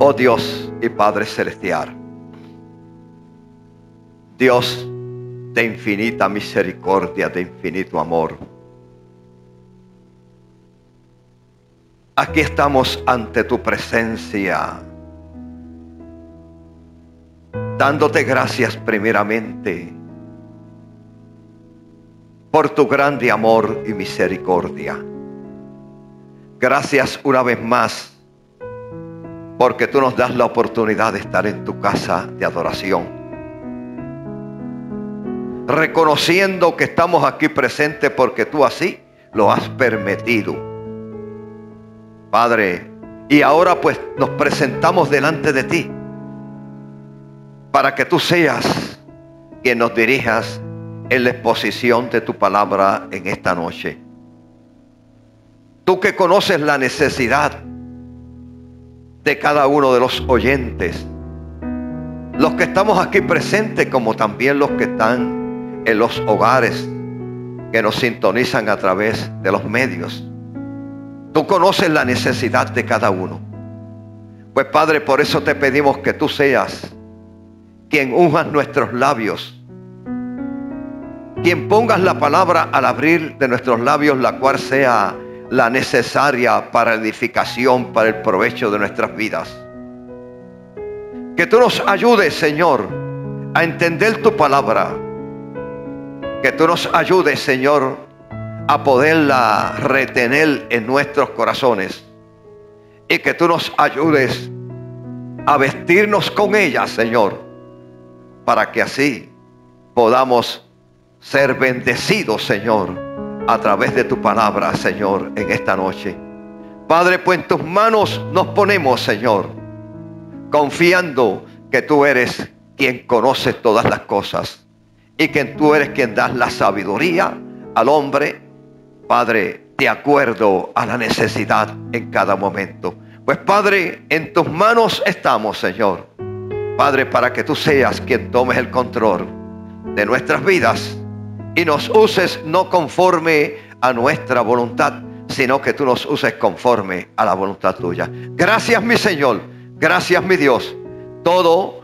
Oh Dios y Padre Celestial, Dios de infinita misericordia, de infinito amor, aquí estamos ante tu presencia, dándote gracias primeramente por tu grande amor y misericordia. Gracias una vez más porque tú nos das la oportunidad de estar en tu casa de adoración, reconociendo que estamos aquí presentes porque tú así lo has permitido, Padre. Y ahora pues nos presentamos delante de ti para que tú seas quien nos dirijas en la exposición de tu palabra en esta noche. Tú que conoces la necesidad de cada uno de los oyentes, los que estamos aquí presentes como también los que están en los hogares que nos sintonizan a través de los medios. Tú conoces la necesidad de cada uno. Pues Padre, por eso te pedimos que tú seas quien unjas nuestros labios, quien pongas la palabra al abrir de nuestros labios, la cual sea la necesaria para edificación, para el provecho de nuestras vidas. Que tú nos ayudes, Señor, a entender tu palabra. Que tú nos ayudes, Señor, a poderla retener en nuestros corazones. Y que tú nos ayudes a vestirnos con ella, Señor, para que así podamos ser bendecidos, Señor, a través de tu palabra, Señor, en esta noche. Padre, pues en tus manos nos ponemos, Señor, confiando que tú eres quien conoce todas las cosas y que tú eres quien das la sabiduría al hombre, Padre, de acuerdo a la necesidad en cada momento. Pues Padre, en tus manos estamos, Señor, Padre, para que tú seas quien tomes el control de nuestras vidas y nos uses no conforme a nuestra voluntad, sino que tú nos uses conforme a la voluntad tuya. Gracias, mi Señor. Gracias, mi Dios. Todo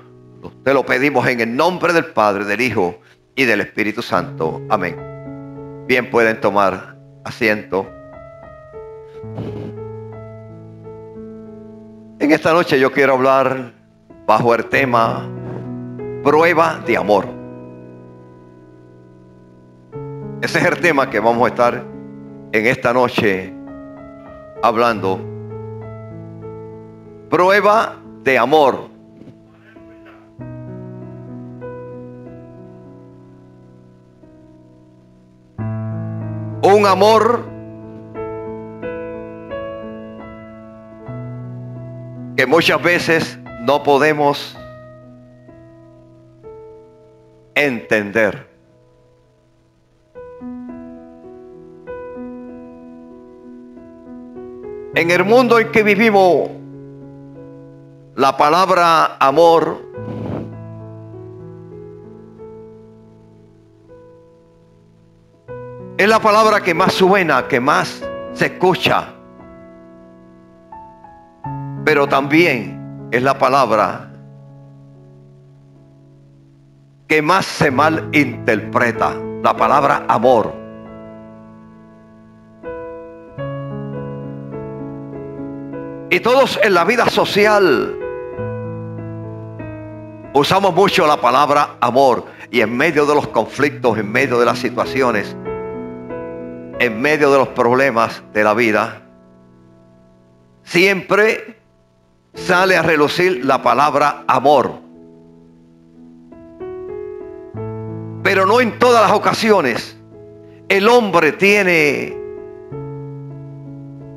te lo pedimos en el nombre del Padre, del Hijo y del Espíritu Santo. Amén. Bien, pueden tomar asiento. En esta noche yo quiero hablar bajo el tema prueba de amor. Ese es el tema que vamos a estar en esta noche hablando. Prueba de amor. Un amor que muchas veces no podemos entender. En el mundo en que vivimos, la palabra amor es la palabra que más suena, que más se escucha, pero también es la palabra que más se malinterpreta, la palabra amor. Y todos en la vida social usamos mucho la palabra amor, y en medio de los conflictos, en medio de las situaciones, en medio de los problemas de la vida, siempre sale a relucir la palabra amor. Pero no en todas las ocasiones el hombre tiene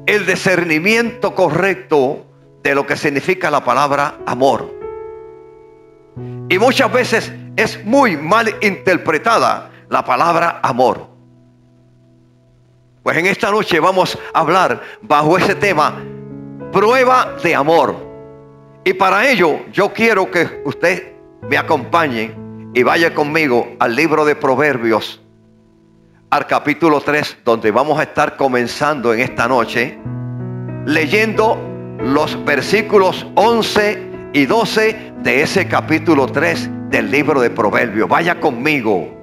el discernimiento correcto de lo que significa la palabra amor. Y muchas veces es muy mal interpretada la palabra amor. Pues en esta noche vamos a hablar bajo ese tema, prueba de amor. Y para ello yo quiero que usted me acompañe y vaya conmigo al libro de Proverbios, al capítulo 3, donde vamos a estar comenzando en esta noche, leyendo los versículos 11 y 12 de ese capítulo 3 del libro de Proverbios. Vaya conmigo.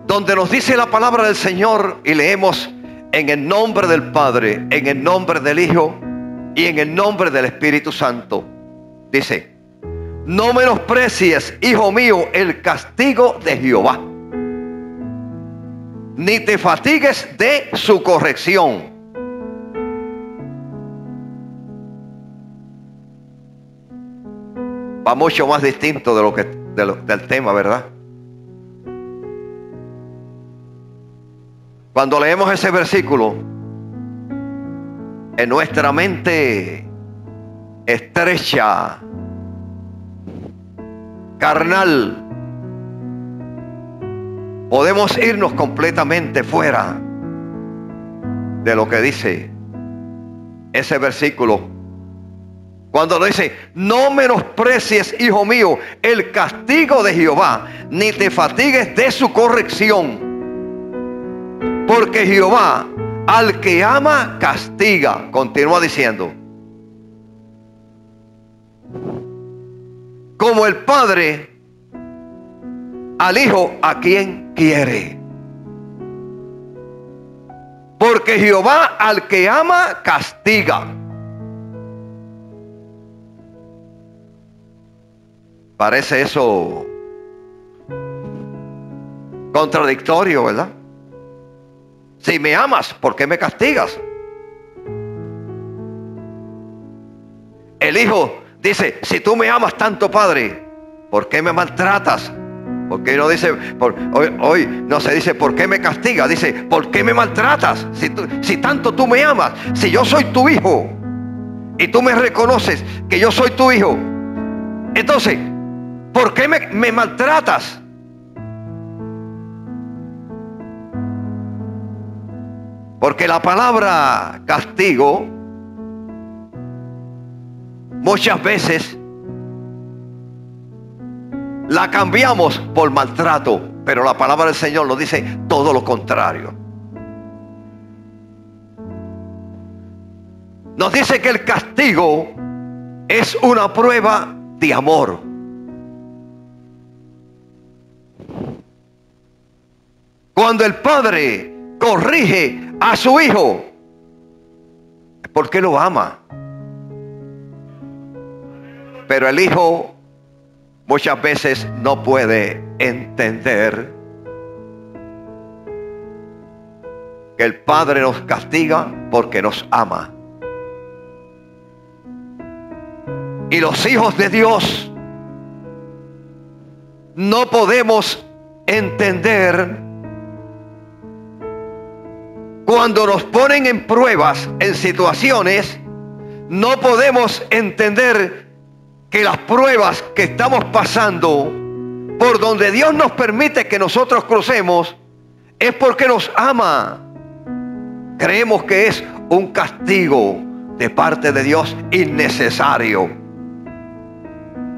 Donde nos dice la palabra del Señor, y leemos: en el nombre del Padre, en el nombre del Hijo y en el nombre del Espíritu Santo. Dice: no menosprecies, hijo mío, el castigo de Jehová, ni te fatigues de su corrección. Va mucho más distinto del tema, ¿verdad? Cuando leemos ese versículo, en nuestra mente estrecha, carnal, podemos irnos completamente fuera de lo que dice ese versículo. Cuando dice: no menosprecies, hijo mío, el castigo de Jehová, ni te fatigues de su corrección. Porque Jehová al que ama castiga. Continúa diciendo: como el Padre al Hijo a quien quiere. Porque Jehová al que ama castiga. Parece eso contradictorio, ¿verdad? Si me amas, ¿por qué me castigas? El Hijo dice: si tú me amas tanto, Padre, ¿por qué me maltratas? Porque no dice, hoy no se dice ¿por qué me castigas? Dice: ¿por qué me maltratas? Si tanto tú me amas, si yo soy tu hijo y tú me reconoces que yo soy tu hijo, entonces, ¿por qué me maltratas? Porque la palabra castigo muchas veces la cambiamos por maltrato, pero la palabra del Señor nos dice todo lo contrario. Nos dice que el castigo es una prueba de amor. Cuando el Padre corrige a su hijo, es porque lo ama. Pero el hijo muchas veces no puede entender que el Padre nos castiga porque nos ama. Y los hijos de Dios no podemos entender cuando nos ponen en pruebas, en situaciones. No podemos entender que las pruebas que estamos pasando, por donde Dios nos permite que nosotros crucemos, es porque nos ama. Creemos que es un castigo de parte de Dios innecesario.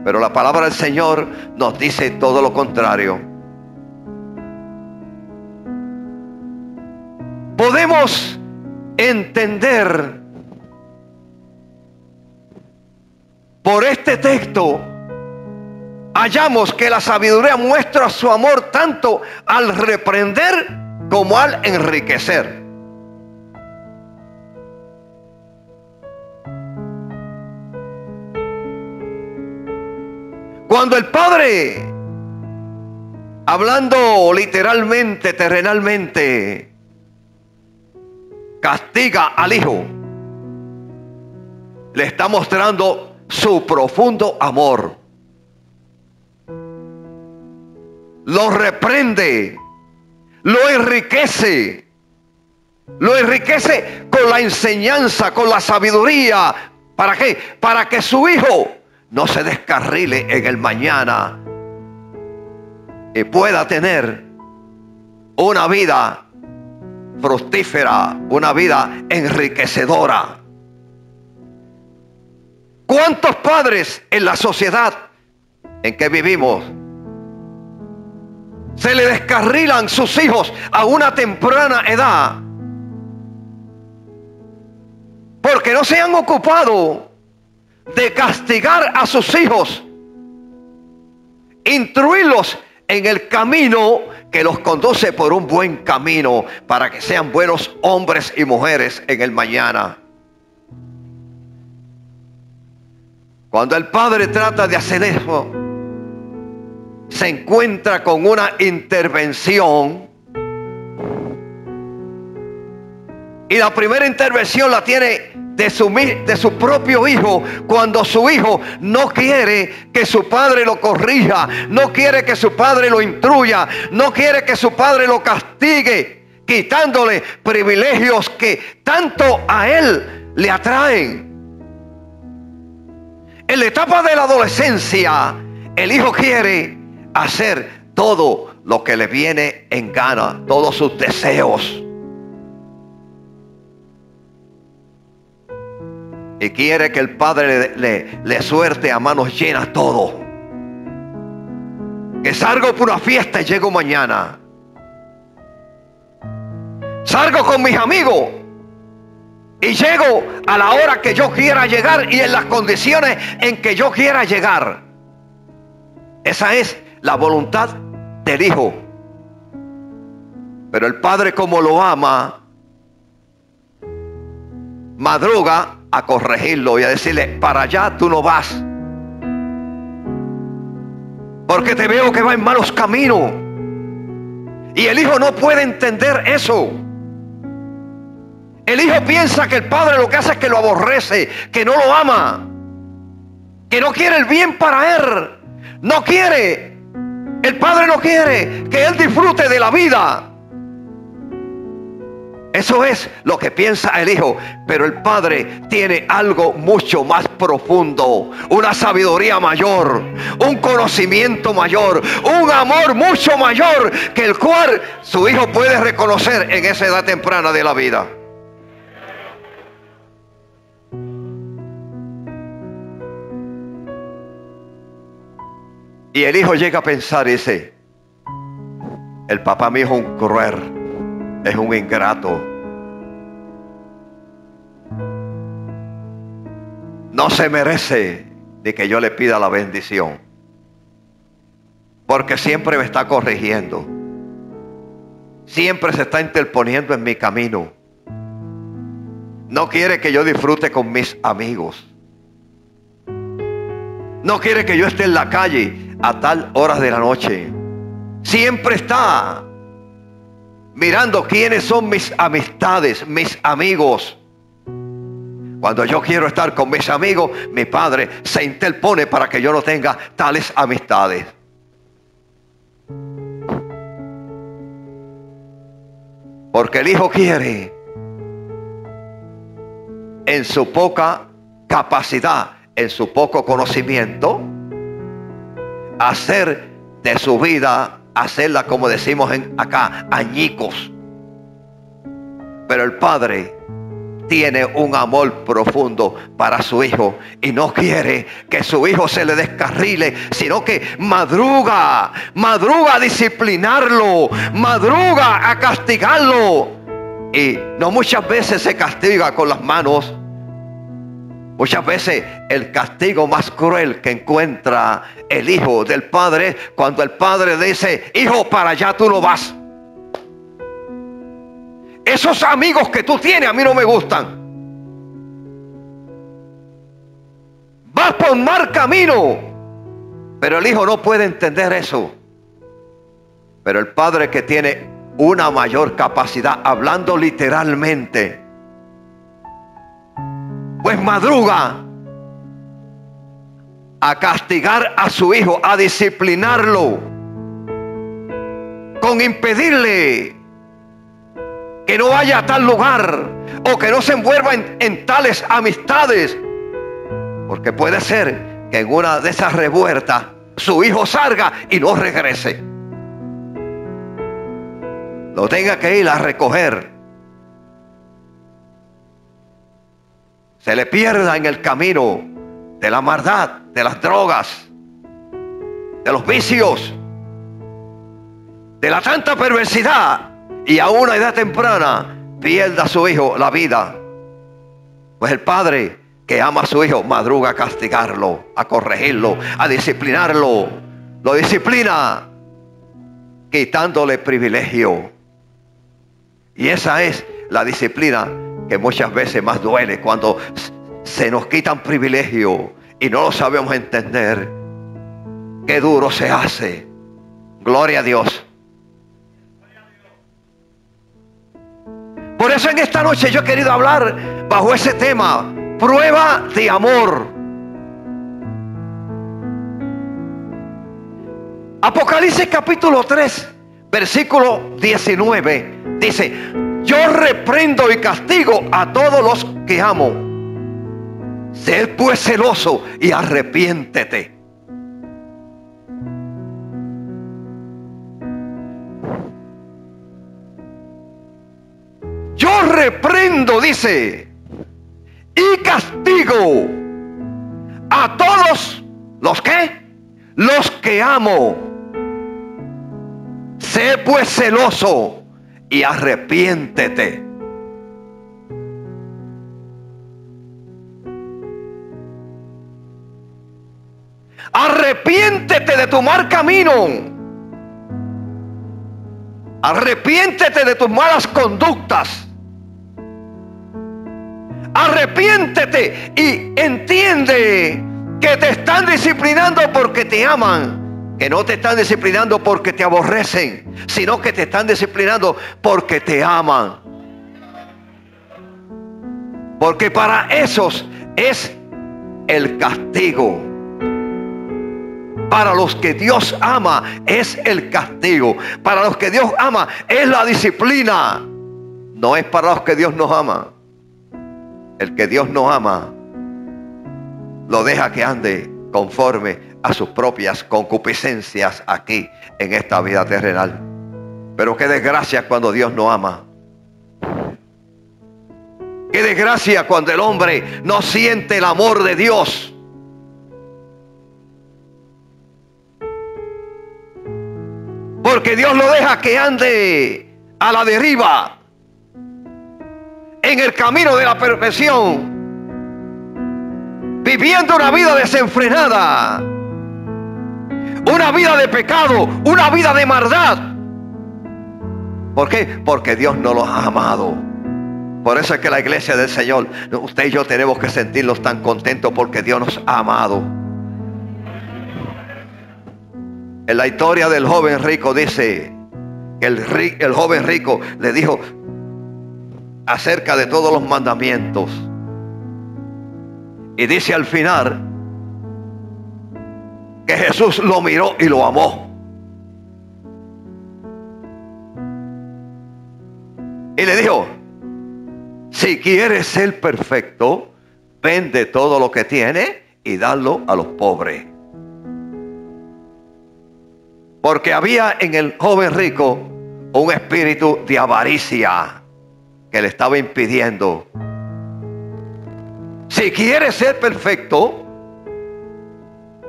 Pero la palabra del Señor nos dice todo lo contrario. Podemos entender por este texto, hallamos que la sabiduría muestra su amor tanto al reprender como al enriquecer. Cuando el Padre, hablando literalmente, terrenalmente, castiga al Hijo, le está mostrando su profundo amor. Lo reprende, lo enriquece con la enseñanza, con la sabiduría. ¿Para qué? Para que su hijo no se descarrile en el mañana y pueda tener una vida fructífera, una vida enriquecedora. ¿Cuántos padres en la sociedad en que vivimos se le descarrilan sus hijos a una temprana edad, porque no se han ocupado de castigar a sus hijos, instruirlos en el camino que los conduce por un buen camino, para que sean buenos hombres y mujeres en el mañana. Cuando el padre trata de hacer eso, se encuentra con una intervención. Y la primera intervención la tiene de su propio hijo, cuando su hijo no quiere que su padre lo corrija, no quiere que su padre lo instruya, no quiere que su padre lo castigue, quitándole privilegios que tanto a él le atraen. En la etapa de la adolescencia, el hijo quiere hacer todo lo que le viene en gana, todos sus deseos. Y quiere que el padre le suelte a manos llenas todo. Que salgo por una fiesta y llego mañana. Salgo con mis amigos y llego a la hora que yo quiera llegar y en las condiciones en que yo quiera llegar. Esa es la voluntad del hijo. Pero el padre, como lo ama, madruga a corregirlo y a decirle: para allá tú no vas, porque te veo que va en malos caminos. Y el hijo no puede entender eso. El hijo piensa que el padre lo que hace es que lo aborrece, que no lo ama, que no quiere el bien para él. No quiere, el padre no quiere que él disfrute de la vida. Eso es lo que piensa el hijo. Pero el padre tiene algo mucho más profundo, una sabiduría mayor, un conocimiento mayor, un amor mucho mayor, que el cual su hijo puede reconocer en esa edad temprana de la vida. Y el hijo llega a pensar y dice: el papá mío es un cruel, es un ingrato, no se merece de que yo le pida la bendición, porque siempre me está corrigiendo, siempre se está interponiendo en mi camino, no quiere que yo disfrute con mis amigos, no quiere que yo esté en la calle a tal hora de la noche, siempre está mirando quiénes son mis amistades, mis amigos. Cuando yo quiero estar con mis amigos, mi padre se interpone para que yo no tenga tales amistades. Porque el hijo quiere, en su poca capacidad, en su poco conocimiento, hacer de su vida, hacerla, como decimos acá, añicos. Pero el padre tiene un amor profundo para su hijo y no quiere que su hijo se le descarrile, sino que madruga a disciplinarlo, madruga a castigarlo. Y no muchas veces se castiga con las manos. Muchas veces el castigo más cruel que encuentra el hijo del padre es cuando el padre dice: hijo, para allá tú no vas. Esos amigos que tú tienes a mí no me gustan. Vas por mal camino. Pero el hijo no puede entender eso. Pero el padre, que tiene una mayor capacidad, hablando literalmente, pues madruga a castigar a su hijo, a disciplinarlo, con impedirle que no vaya a tal lugar o que no se envuelva en tales amistades, porque puede ser que en una de esas revueltas su hijo salga y no regrese, lo tenga que ir a recoger, se le pierda en el camino de la maldad, de las drogas, de los vicios. de la tanta perversidad y a una edad temprana pierda a su hijo la vida. Pues el padre que ama a su hijo madruga a castigarlo, a corregirlo, a disciplinarlo. Lo disciplina quitándole privilegio. Y esa es la disciplina que muchas veces más duele, cuando se nos quitan privilegio y no lo sabemos entender. Qué duro se hace. Gloria a Dios. Por eso en esta noche yo he querido hablar bajo ese tema: prueba de amor. Apocalipsis capítulo 3, versículo 19 dice: yo reprendo y castigo a todos los que amo. Sé pues celoso y arrepiéntete. Yo reprendo, dice, y castigo a todos los que amo. Sé pues celoso y arrepiéntete. Arrepiéntete de tu mal camino. Arrepiéntete de tus malas conductas. Arrepiéntete y entiende que te están disciplinando porque te aman, que no te están disciplinando porque te aborrecen, sino que te están disciplinando porque te aman. Porque para esos es el castigo. Para los que Dios ama es el castigo. Para los que Dios ama es la disciplina. No es para los que Dios nos ama. El que Dios no ama lo deja que ande conforme a sus propias concupiscencias aquí en esta vida terrenal. Pero qué desgracia cuando Dios no ama. Qué desgracia cuando el hombre no siente el amor de Dios. Porque Dios lo deja que ande a la deriva, en el camino de la perfección, viviendo una vida desenfrenada, una vida de pecado, una vida de maldad. ¿Por qué? Porque Dios no los ha amado. Por eso es que la iglesia del Señor, usted y yo tenemos que sentirnos tan contentos porque Dios nos ha amado. En la historia del joven rico dice que el joven rico le dijo acerca de todos los mandamientos. Y dice al final que Jesús lo miró y lo amó. Y le dijo: si quieres ser perfecto, vende todo lo que tienes y dalo a los pobres. Porque había en el joven rico un espíritu de avaricia que le estaba impidiendo. Si quieres ser perfecto,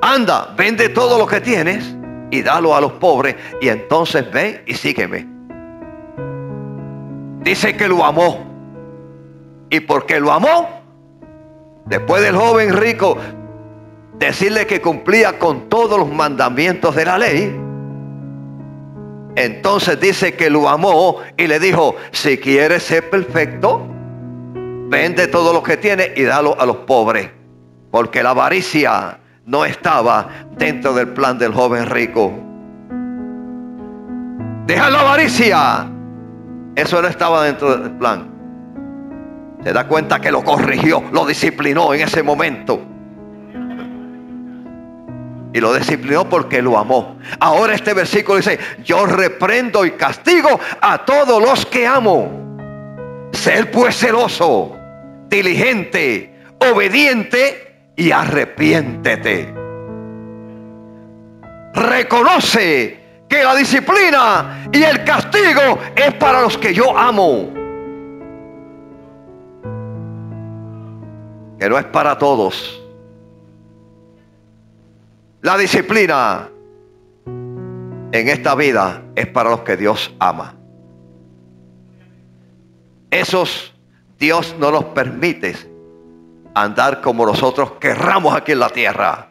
anda, vende todo lo que tienes y dalo a los pobres, y entonces ven y sígueme. Dice que lo amó. Y porque lo amó, después del joven rico decirle que cumplía con todos los mandamientos de la ley, entonces dice que lo amó y le dijo: si quieres ser perfecto, vende todo lo que tienes y dalo a los pobres. Porque la avaricia no estaba dentro del plan del joven rico. Deja la avaricia. Eso no estaba dentro del plan. Se da cuenta que lo corrigió, lo disciplinó en ese momento. Y lo disciplinó porque lo amó. Ahora este versículo dice: yo reprendo y castigo a todos los que amo. Ser pues celoso, diligente, obediente y arrepiéntete. Reconoce que la disciplina y el castigo es para los que yo amo. Que no es para todos. La disciplina en esta vida es para los que Dios ama. Esos Dios no nos permite andar como nosotros querramos aquí en la tierra.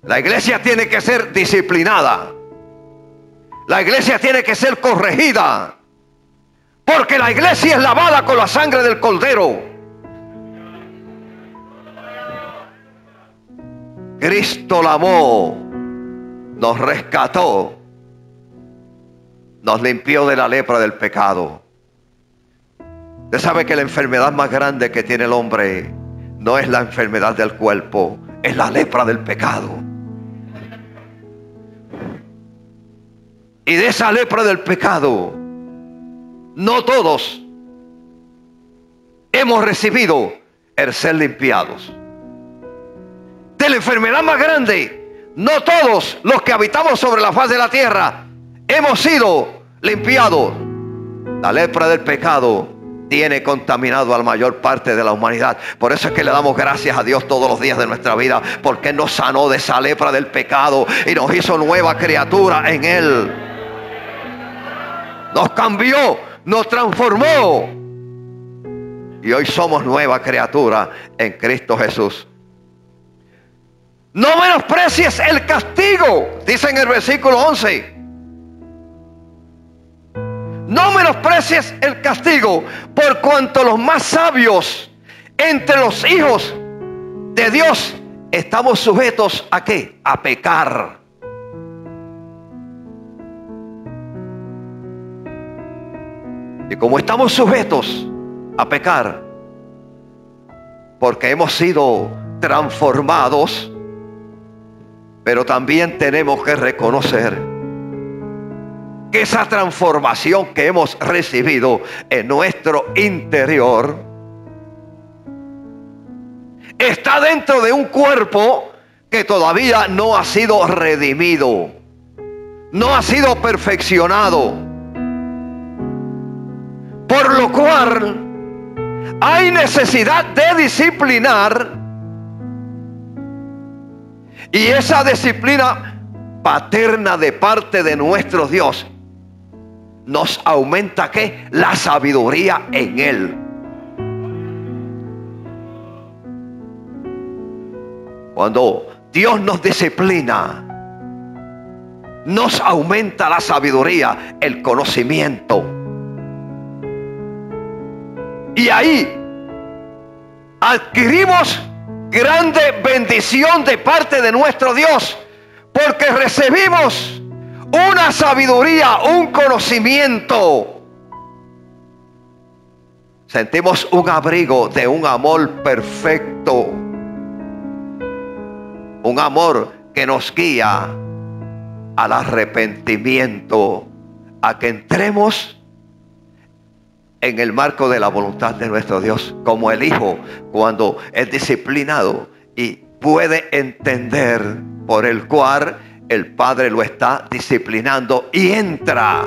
La iglesia tiene que ser disciplinada. La iglesia tiene que ser corregida. Porque la iglesia es lavada con la sangre del Cordero. Cristo la amó, nos rescató, nos limpió de la lepra del pecado. Usted sabe que la enfermedad más grande que tiene el hombre no es la enfermedad del cuerpo, es la lepra del pecado. Y de esa lepra del pecado, no todos hemos recibido el ser limpiados. De la enfermedad más grande, no todos los que habitamos sobre la faz de la tierra hemos sido limpiados. La lepra del pecado tiene contaminado a la mayor parte de la humanidad. Por eso es que le damos gracias a Dios todos los días de nuestra vida, porque Él nos sanó de esa lepra del pecado y nos hizo nueva criatura en Él. Nos cambió, nos transformó y hoy somos nueva criatura en Cristo Jesús. No menosprecies el castigo, dice en el versículo 11. No menosprecies el castigo, por cuanto los más sabios entre los hijos de Dios estamos sujetos ¿a qué? A pecar. Y como estamos sujetos a pecar, porque hemos sido transformados, pero también tenemos que reconocer que esa transformación que hemos recibido en nuestro interior está dentro de un cuerpo que todavía no ha sido redimido, no ha sido perfeccionado, por lo cual hay necesidad de disciplinar. Y esa disciplina paterna de parte de nuestro Dios nos aumenta ¿qué? La sabiduría en Él. Cuando Dios nos disciplina, nos aumenta la sabiduría, el conocimiento. Y ahí adquirimos grande bendición de parte de nuestro Dios, porque recibimos una sabiduría, un conocimiento. Sentimos un abrigo de un amor perfecto, un amor que nos guía al arrepentimiento, a que entremos en el marco de la voluntad de nuestro Dios, como el hijo cuando es disciplinado y puede entender por el cual el padre lo está disciplinando y entra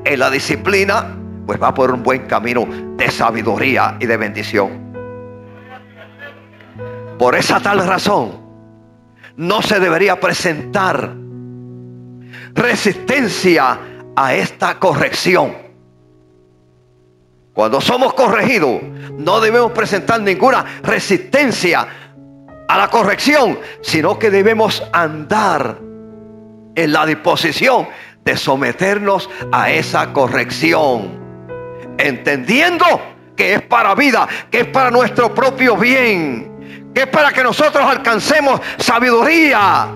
en la disciplina, pues va por un buen camino de sabiduría y de bendición. Por esa tal razón no se debería presentar resistencia a esta corrección. Cuando somos corregidos, no debemos presentar ninguna resistencia a la corrección, sino que debemos andar en la disposición de someternos a esa corrección, entendiendo que es para vida, que es para nuestro propio bien, que es para que nosotros alcancemos sabiduría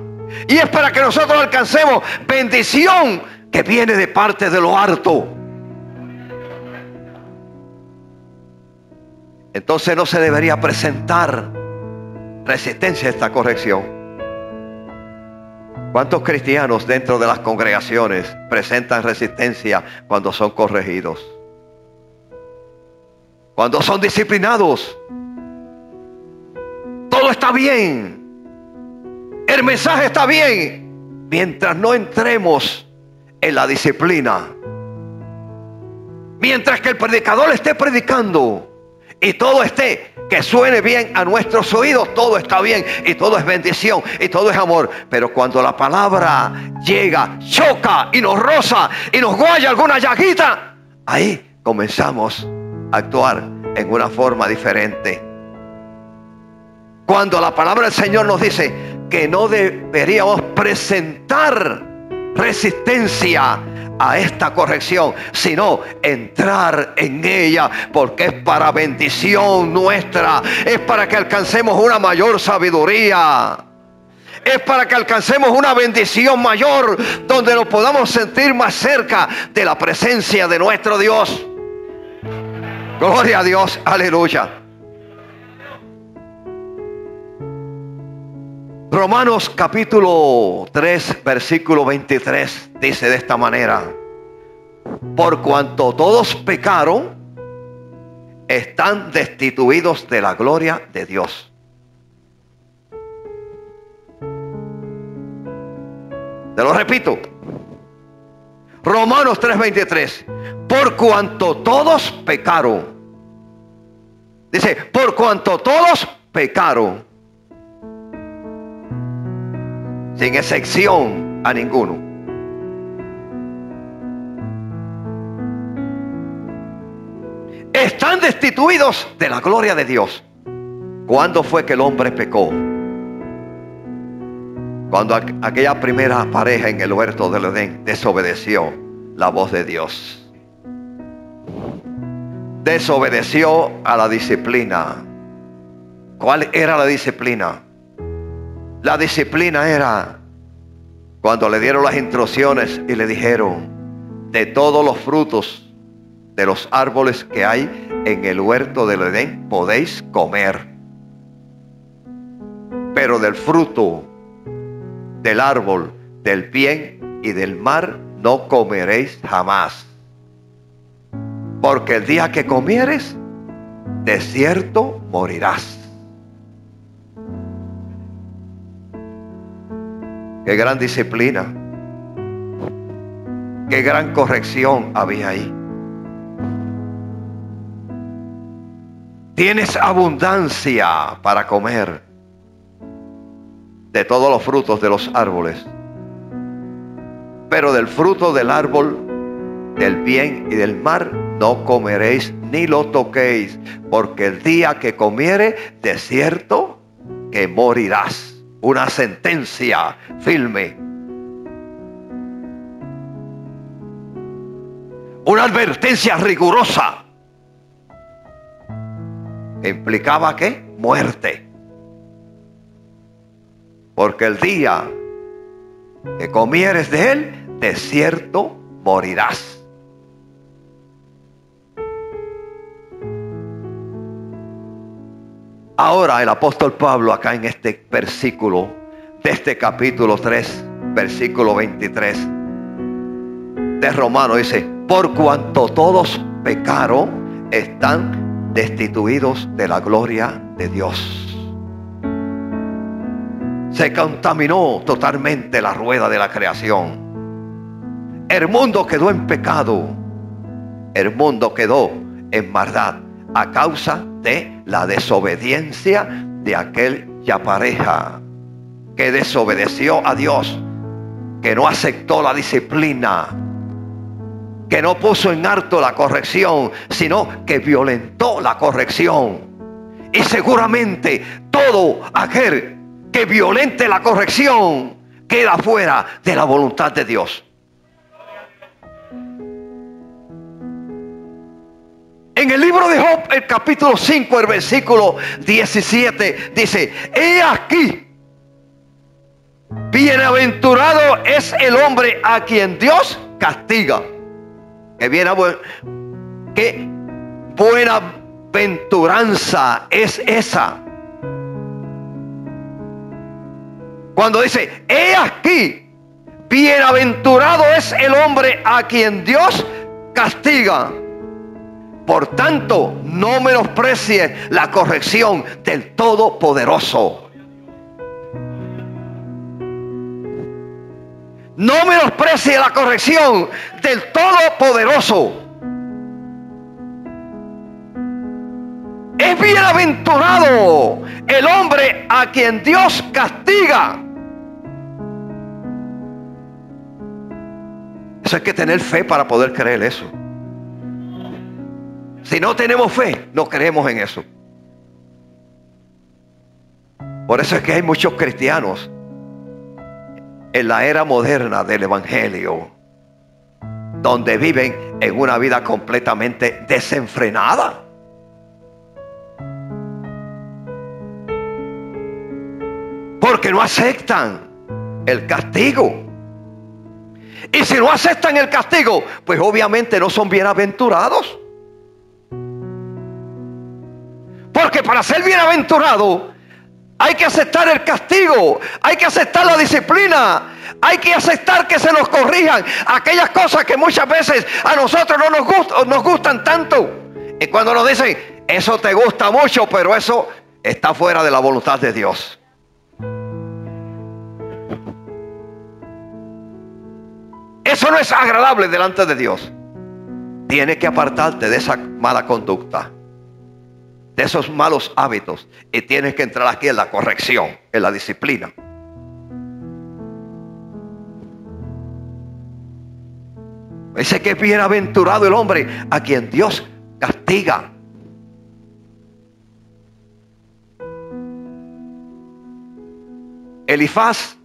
y es para que nosotros alcancemos bendición que viene de parte de lo alto. Entonces no se debería presentar resistencia a esta corrección. ¿Cuántos cristianos dentro de las congregaciones presentan resistencia cuando son corregidos? Cuando son disciplinados, todo está bien, el mensaje está bien, mientras no entremos en la disciplina. Mientras que el predicador esté predicando y todo esté, que suene bien a nuestros oídos, todo está bien y todo es bendición y todo es amor. Pero cuando la palabra llega, choca y nos roza y nos guaya alguna llaguita, ahí comenzamos a actuar en una forma diferente. Cuando la palabra del Señor nos dice que no deberíamos presentar resistencia a esta corrección, sino entrar en ella, porque es para bendición nuestra, es para que alcancemos una mayor sabiduría, es para que alcancemos una bendición mayor, donde nos podamos sentir más cerca de la presencia de nuestro Dios. Gloria a Dios, aleluya. Romanos capítulo 3, versículo 23 dice de esta manera: por cuanto todos pecaron, están destituidos de la gloria de Dios. Te lo repito. Romanos 3:23. Por cuanto todos pecaron. Dice, por cuanto todos pecaron. Sin excepción a ninguno. Están destituidos de la gloria de Dios. ¿Cuándo fue que el hombre pecó? Cuando aquella primera pareja en el huerto del Edén desobedeció la voz de Dios. Desobedeció a la disciplina. ¿Cuál era la disciplina? La disciplina era cuando le dieron las instrucciones y le dijeron: de todos los frutos de los árboles que hay en el huerto del Edén podéis comer, pero del fruto del árbol del bien y del mal no comeréis jamás, porque el día que comieres, de cierto morirás. Qué gran disciplina, qué gran corrección había ahí. Tienes abundancia para comer de todos los frutos de los árboles, pero del fruto del árbol del bien y del mal no comeréis ni lo toquéis, porque el día que comiere, de cierto que morirás. Una sentencia firme, una advertencia rigurosa que implicaba ¿qué? Muerte. Porque el día que comieres de él, de cierto morirás. Ahora el apóstol Pablo, acá en este versículo de este capítulo 3, versículo 23 de Romanos, dice: por cuanto todos pecaron, están destituidos de la gloria de Dios. Se contaminó totalmente la rueda de la creación. El mundo quedó en pecado. El mundo quedó en maldad a causa de la desobediencia de aquella pareja que desobedeció a Dios, que no aceptó la disciplina, que no puso en alto la corrección, sino que violentó la corrección. Y seguramente todo aquel que violente la corrección queda fuera de la voluntad de Dios. En el libro de Job, el capítulo 5, el versículo 17, dice: he aquí, bienaventurado es el hombre a quien Dios castiga. Qué buenaventuranza es esa. Cuando dice: he aquí, bienaventurado es el hombre a quien Dios castiga. Por tanto, no menosprecie la corrección del Todopoderoso. No menosprecie la corrección del Todopoderoso. Es bienaventurado el hombre a quien Dios castiga. Eso hay que tener fe para poder creer eso. Si no tenemos fe, no creemos en eso. Por eso es que hay muchos cristianos en la era moderna del evangelio, donde viven en una vida completamente desenfrenada. Porque no aceptan el castigo. Y si no aceptan el castigo, pues obviamente no son bienaventurados. Porque para ser bienaventurado hay que aceptar el castigo, hay que aceptar la disciplina, hay que aceptar que se nos corrijan aquellas cosas que muchas veces a nosotros no nos gustan tanto. Y cuando nos dicen, eso te gusta mucho, pero eso está fuera de la voluntad de Dios. Eso no es agradable delante de Dios. Tienes que apartarte de esa mala conducta, de esos malos hábitos, y tienes que entrar aquí en la corrección, en la disciplina. Dice que es bienaventurado el hombre a quien Dios castiga. Elifaz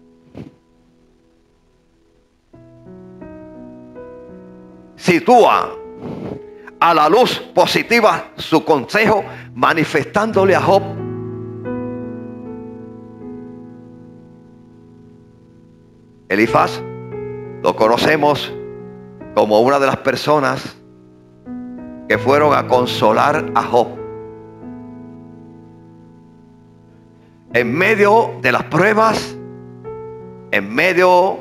sitúa a la luz positiva su consejo, manifestándole a Job Elifaz lo conocemos como una de las personas que fueron a consolar a Job en medio de las pruebas, en medio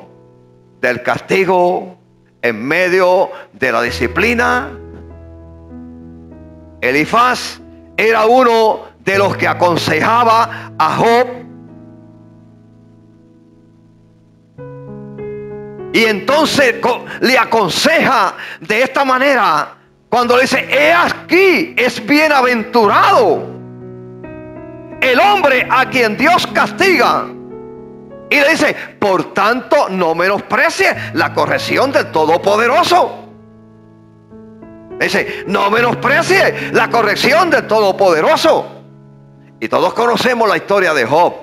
del castigo, en medio de la disciplina. Elifaz era uno de los que aconsejaba a Job. Y entonces le aconseja de esta manera, cuando le dice: he aquí, es bienaventurado el hombre a quien Dios castiga. Y le dice: por tanto, no menosprecie la corrección del Todopoderoso. Dice: no menosprecie la corrección del Todopoderoso. Y todos conocemos la historia de Job.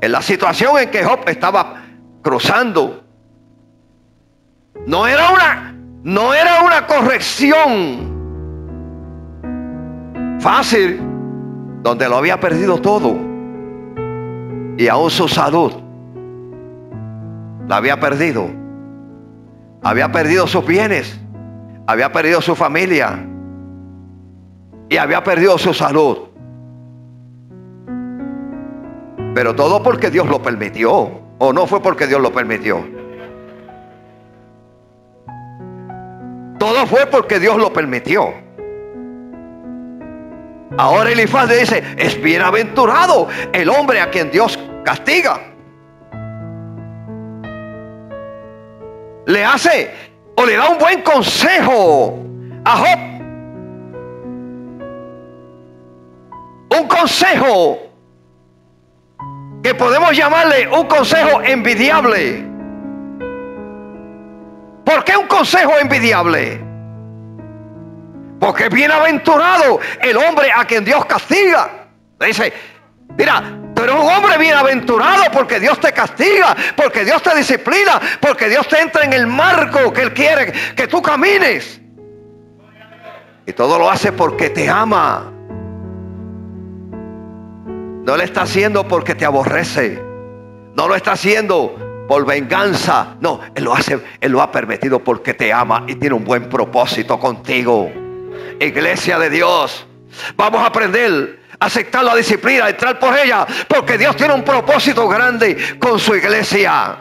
En la situación en que Job estaba cruzando, no era una corrección fácil, donde lo había perdido todo, y aún su salud la había perdido sus bienes, había perdido su familia y había perdido su salud. Pero todo porque Dios lo permitió. ¿O no fue porque Dios lo permitió? Todo fue porque Dios lo permitió. Ahora Elifaz le dice: es bienaventurado el hombre a quien Dios castiga. Le hace o le da un buen consejo a Job. Un consejo que podemos llamarle un consejo envidiable. ¿Por qué un consejo envidiable? Porque es bienaventurado el hombre a quien Dios castiga. Le dice: mira, tú eres un hombre bienaventurado porque Dios te castiga, porque Dios te disciplina, porque Dios te entra en el marco que Él quiere que tú camines. Y todo lo hace porque te ama. No lo está haciendo porque te aborrece. No lo está haciendo por venganza. No, Él lo ha permitido porque te ama y tiene un buen propósito contigo. Iglesia de Dios, vamos a aprender a aceptar la disciplina, a entrar por ella, porque Dios tiene un propósito grande con su iglesia.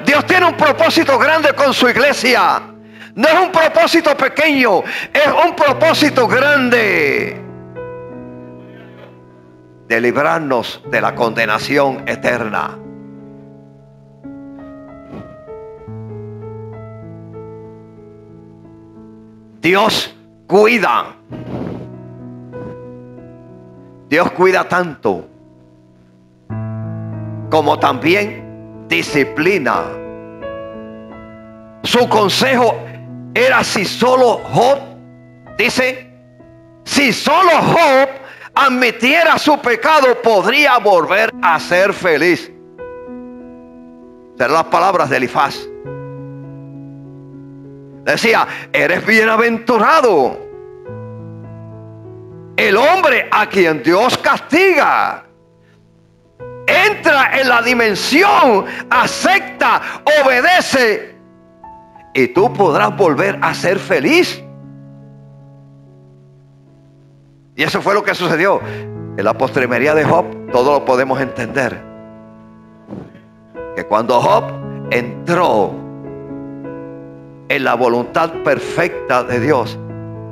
Dios tiene un propósito grande con su iglesia. No es un propósito pequeño, es un propósito grande, de librarnos de la condenación eterna. Dios cuida. Dios cuida tanto como también disciplina. Su consejo era si solo Job, dice, si solo Job admitiera su pecado, podría volver a ser feliz. Serán las palabras de Elifaz. Decía, eres bienaventurado el hombre a quien Dios castiga. Entra en la dimensión, acepta, obedece, y tú podrás volver a ser feliz. Y eso fue lo que sucedió. En la postrimería de Job, todo lo podemos entender. Que cuando Job entró en la voluntad perfecta de Dios,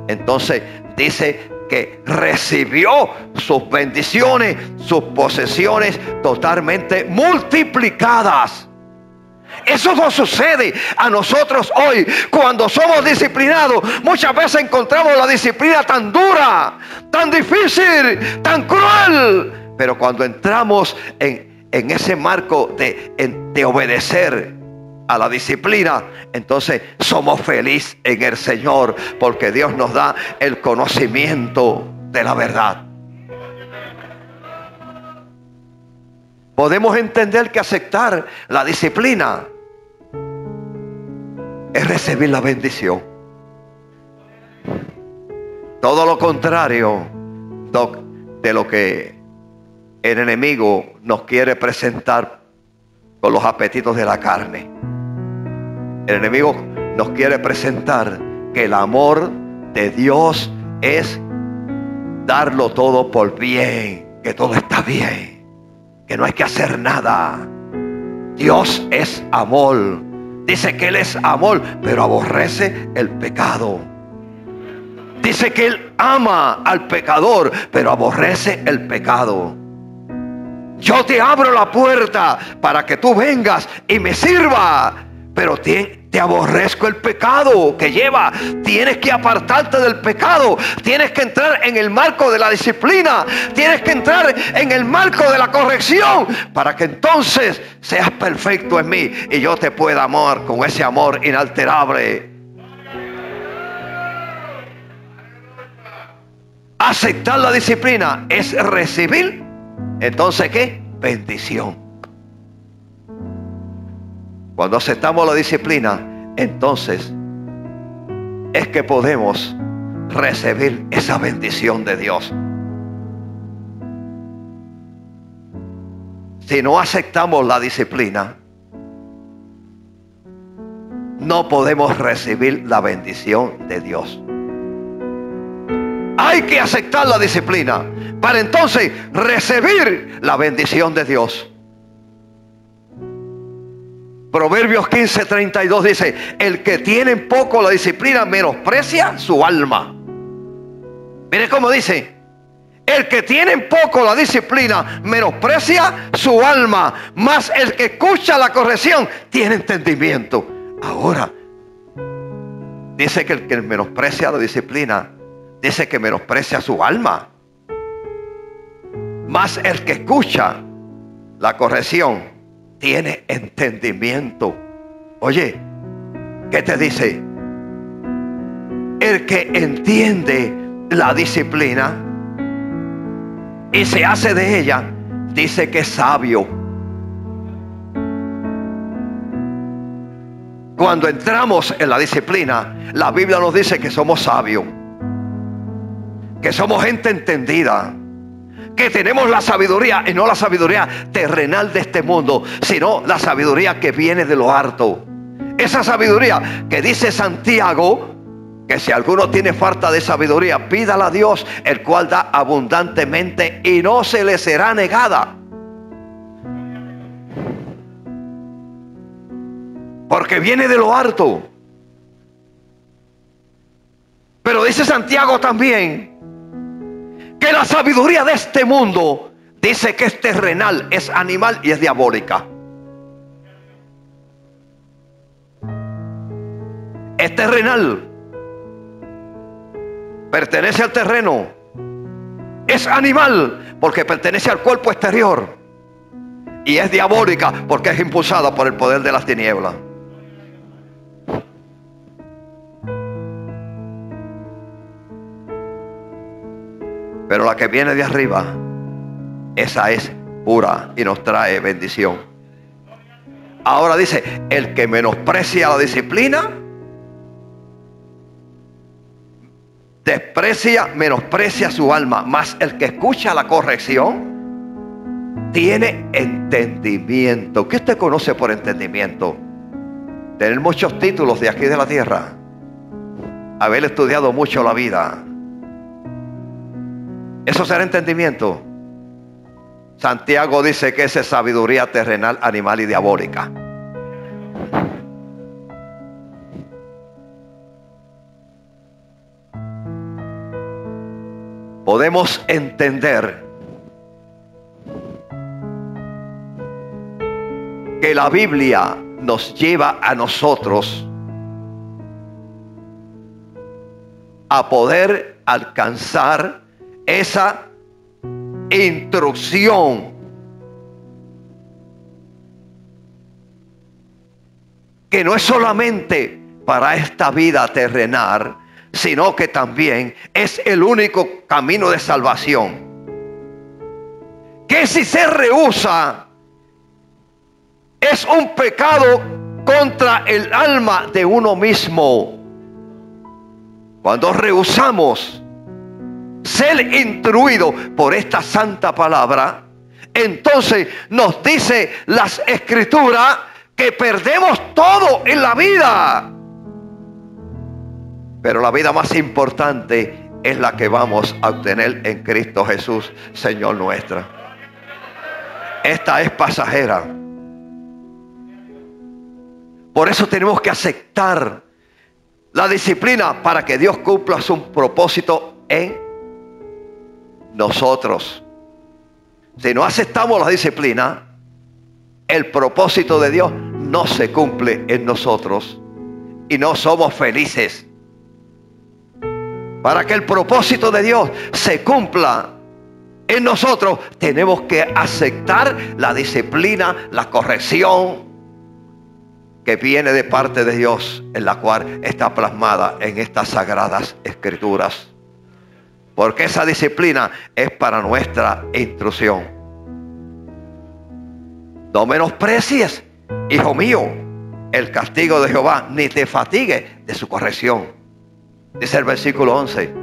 entonces dice que recibió sus bendiciones, sus posesiones totalmente multiplicadas. Eso no sucede a nosotros hoy. Cuando somos disciplinados, muchas veces encontramos la disciplina tan dura, tan difícil, tan cruel. Pero cuando entramos en ese marco de obedecer a la disciplina, entonces somos felices en el Señor, porque Dios nos da el conocimiento de la verdad. Podemos entender que aceptar la disciplina es recibir la bendición. Todo lo contrario de lo que el enemigo nos quiere presentar con los apetitos de la carne. El enemigo nos quiere presentar que el amor de Dios es darlo todo por bien, que todo está bien, que no hay que hacer nada. Dios es amor. Dice que Él es amor, pero aborrece el pecado. Dice que Él ama al pecador, pero aborrece el pecado. Yo te abro la puerta para que tú vengas y me sirvas, pero te aborrezco el pecado que lleva. Tienes que apartarte del pecado. Tienes que entrar en el marco de la disciplina. Tienes que entrar en el marco de la corrección, para que entonces seas perfecto en mí y yo te pueda amar con ese amor inalterable. Aceptar la disciplina es recibir, entonces ¿qué? Bendición. Cuando aceptamos la disciplina, entonces es que podemos recibir esa bendición de Dios. Si no aceptamos la disciplina, no podemos recibir la bendición de Dios. Hay que aceptar la disciplina para entonces recibir la bendición de Dios. Proverbios 15:32 dice: el que tiene en poco la disciplina menosprecia su alma. Mire cómo dice: el que tiene en poco la disciplina menosprecia su alma, mas el que escucha la corrección tiene entendimiento. Ahora, dice que el que menosprecia la disciplina, dice que menosprecia su alma. Mas el que escucha la corrección tiene entendimiento. Oye, ¿qué te dice? El que entiende la disciplina y se hace de ella, dice que es sabio. Cuando entramos en la disciplina, la Biblia nos dice que somos sabios, que somos gente entendida, que tenemos la sabiduría, y no la sabiduría terrenal de este mundo, sino la sabiduría que viene de lo alto. Esa sabiduría que dice Santiago, que si alguno tiene falta de sabiduría, pídala a Dios, el cual da abundantemente y no se le será negada. Porque viene de lo alto. Pero dice Santiago también que la sabiduría de este mundo, dice que es terrenal, es animal y es diabólica. Es terrenal. pertenece al terreno. Es animal porque pertenece al cuerpo exterior. Y es diabólica porque es impulsada por el poder de las tinieblas. Pero la que viene de arriba, esa es pura y nos trae bendición. Ahora dice, el que menosprecia la disciplina, menosprecia su alma, mas el que escucha la corrección tiene entendimiento. ¿Qué usted conoce por entendimiento? Tener muchos títulos de aquí de la tierra, haber estudiado mucho la vida, ¿eso será entendimiento? Santiago dice que esa es sabiduría terrenal, animal y diabólica. Podemos entender que la Biblia nos lleva a nosotros a poder alcanzar esa instrucción que no es solamente para esta vida terrenal, sino que también es el único camino de salvación. Que si se rehúsa, es un pecado contra el alma de uno mismo. Cuando rehusamos ser instruido por esta santa palabra, entonces nos dice las escrituras que perdemos todo en la vida. Pero la vida más importante es la que vamos a obtener en Cristo Jesús, Señor nuestro. Esta es pasajera. Por eso tenemos que aceptar la disciplina para que Dios cumpla su propósito en nosotros. Si no aceptamos la disciplina, el propósito de Dios no se cumple en nosotros y no somos felices. Para que el propósito de Dios se cumpla en nosotros, tenemos que aceptar la disciplina, la corrección que viene de parte de Dios, en la cual está plasmada en estas sagradas escrituras. Porque esa disciplina es para nuestra instrucción. No menosprecies, hijo mío, el castigo de Jehová, ni te fatigues de su corrección. Dice el versículo 11.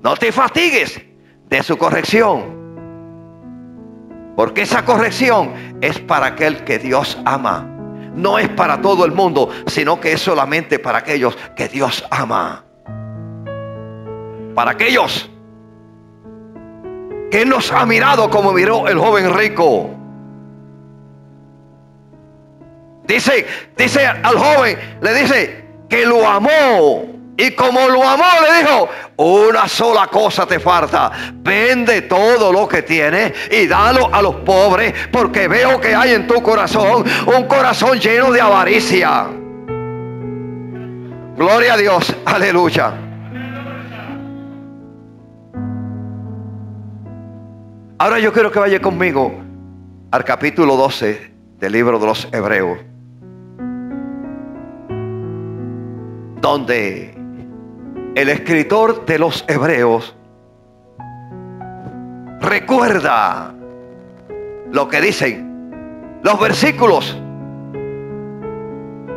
No te fatigues de su corrección. Porque esa corrección es para aquel que Dios ama. No es para todo el mundo, sino que es solamente para aquellos que Dios ama. Para aquellos que Él nos ha mirado como miró el joven rico. Dice al joven, le dice que lo amó. Y como lo amó, le dijo, una sola cosa te falta. Vende todo lo que tienes y dalo a los pobres, porque veo que hay en tu corazón un corazón lleno de avaricia. Gloria a Dios, aleluya. Ahora yo quiero que vaya conmigo al capítulo 12 del libro de los Hebreos, donde el escritor de los Hebreos recuerda lo que dicen los versículos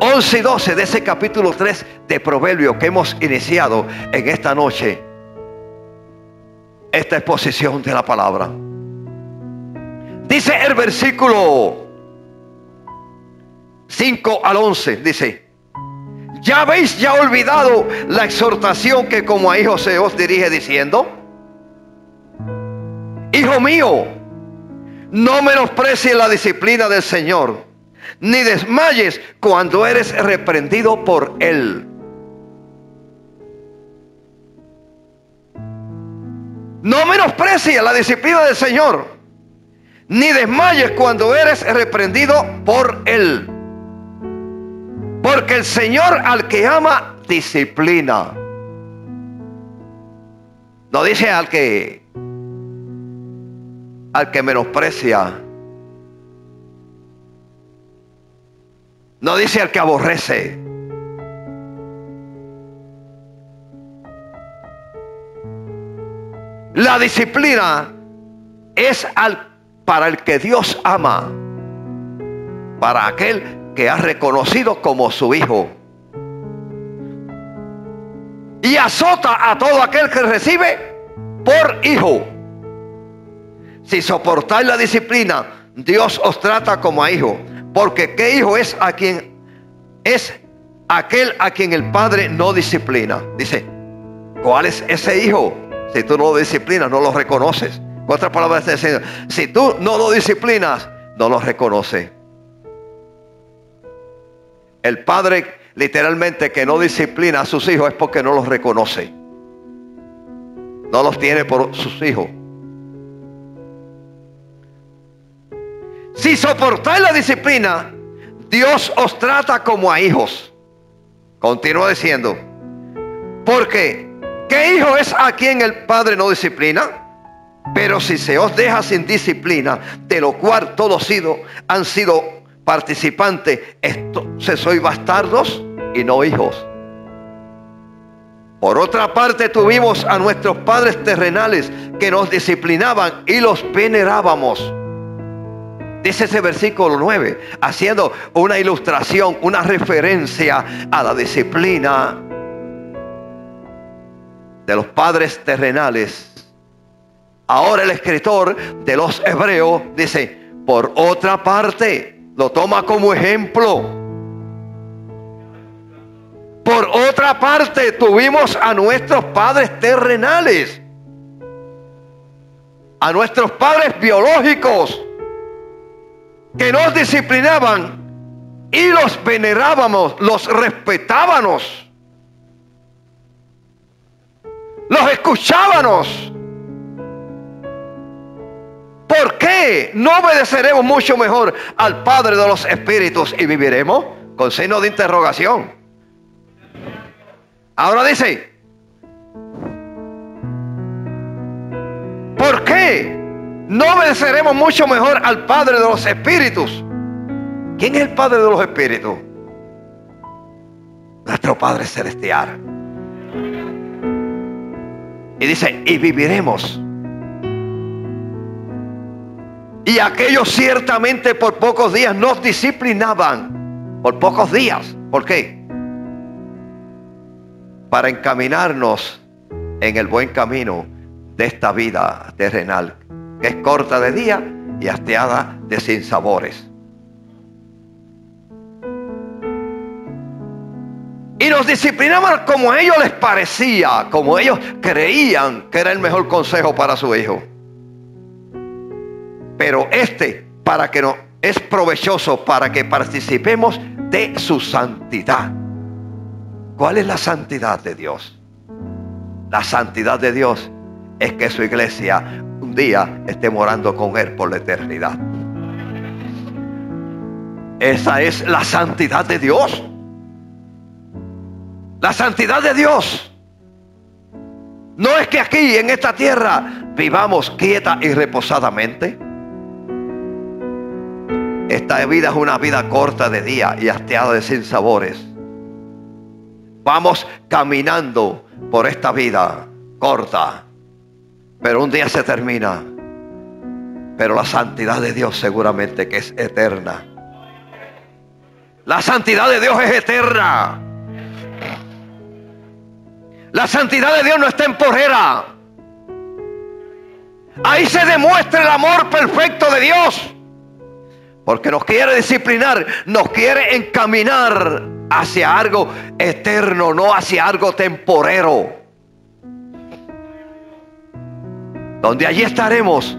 11 y 12 de ese capítulo 3 de Proverbios que hemos iniciado en esta noche, esta exposición de la palabra. Dice el versículo 5 al 11, dice: ¿ya habéis ya olvidado la exhortación que como a hijos se os dirige diciendo? Hijo mío, no menosprecies la disciplina del Señor, ni desmayes cuando eres reprendido por Él. No menosprecies la disciplina del Señor, ni desmayes cuando eres reprendido por Él. Porque el Señor al que ama disciplina No dice al que menosprecia. No dice al que aborrece. La disciplina es para el que Dios ama, para aquel que ha reconocido como su hijo, y azota a todo aquel que recibe por hijo. Si soportáis la disciplina, Dios os trata como a hijo, porque ¿qué hijo es aquel a quien el padre no disciplina? Dice, ¿cuál es ese hijo? Si tú no lo disciplinas, no lo reconoces. En otras palabras está diciendo, si tú no lo disciplinas, no lo reconoces. El padre literalmente que no disciplina a sus hijos es porque no los reconoce. No los tiene por sus hijos. Si soportáis la disciplina, Dios os trata como a hijos. Continúa diciendo, porque ¿qué hijo es a quien el padre no disciplina? Pero si se os deja sin disciplina, de lo cual todos han sido participantes, entonces sois bastardos y no hijos. Por otra parte, tuvimos a nuestros padres terrenales que nos disciplinaban y los venerábamos. Dice ese versículo 9, haciendo una ilustración, una referencia a la disciplina de los padres terrenales. Ahora el escritor de los Hebreos dice, por otra parte, lo toma como ejemplo. Por otra parte, tuvimos a nuestros padres terrenales, a nuestros padres biológicos, que nos disciplinaban y los venerábamos, los respetábamos, los escuchábamos. ¿Por qué no obedeceremos mucho mejor al Padre de los Espíritus y viviremos? Con signo de interrogación. Ahora dice, ¿por qué no obedeceremos mucho mejor al Padre de los Espíritus? ¿Quién es el Padre de los Espíritus? Nuestro Padre Celestial. Y dice, y viviremos. Y aquellos ciertamente por pocos días nos disciplinaban. Por pocos días. ¿Por qué? Para encaminarnos en el buen camino de esta vida terrenal, que es corta de día y hastiada de sinsabores. Y nos disciplinaban como a ellos les parecía, como ellos creían que era el mejor consejo para su hijo. Pero para que no es provechoso, para que participemos de su santidad. ¿Cuál es la santidad de Dios? La santidad de Dios es que su iglesia un día esté morando con Él por la eternidad. Esa es la santidad de Dios. La santidad de Dios no es que aquí en esta tierra vivamos quieta y reposadamente. Esta vida es una vida corta de día y hastiada de sinsabores. Vamos caminando por esta vida corta, pero un día se termina. Pero la santidad de Dios seguramente que es eterna. La santidad de Dios es eterna. La santidad de Dios no es temporera. Ahí se demuestra el amor perfecto de Dios. Porque nos quiere disciplinar, nos quiere encaminar hacia algo eterno, no hacia algo temporero. Donde allí estaremos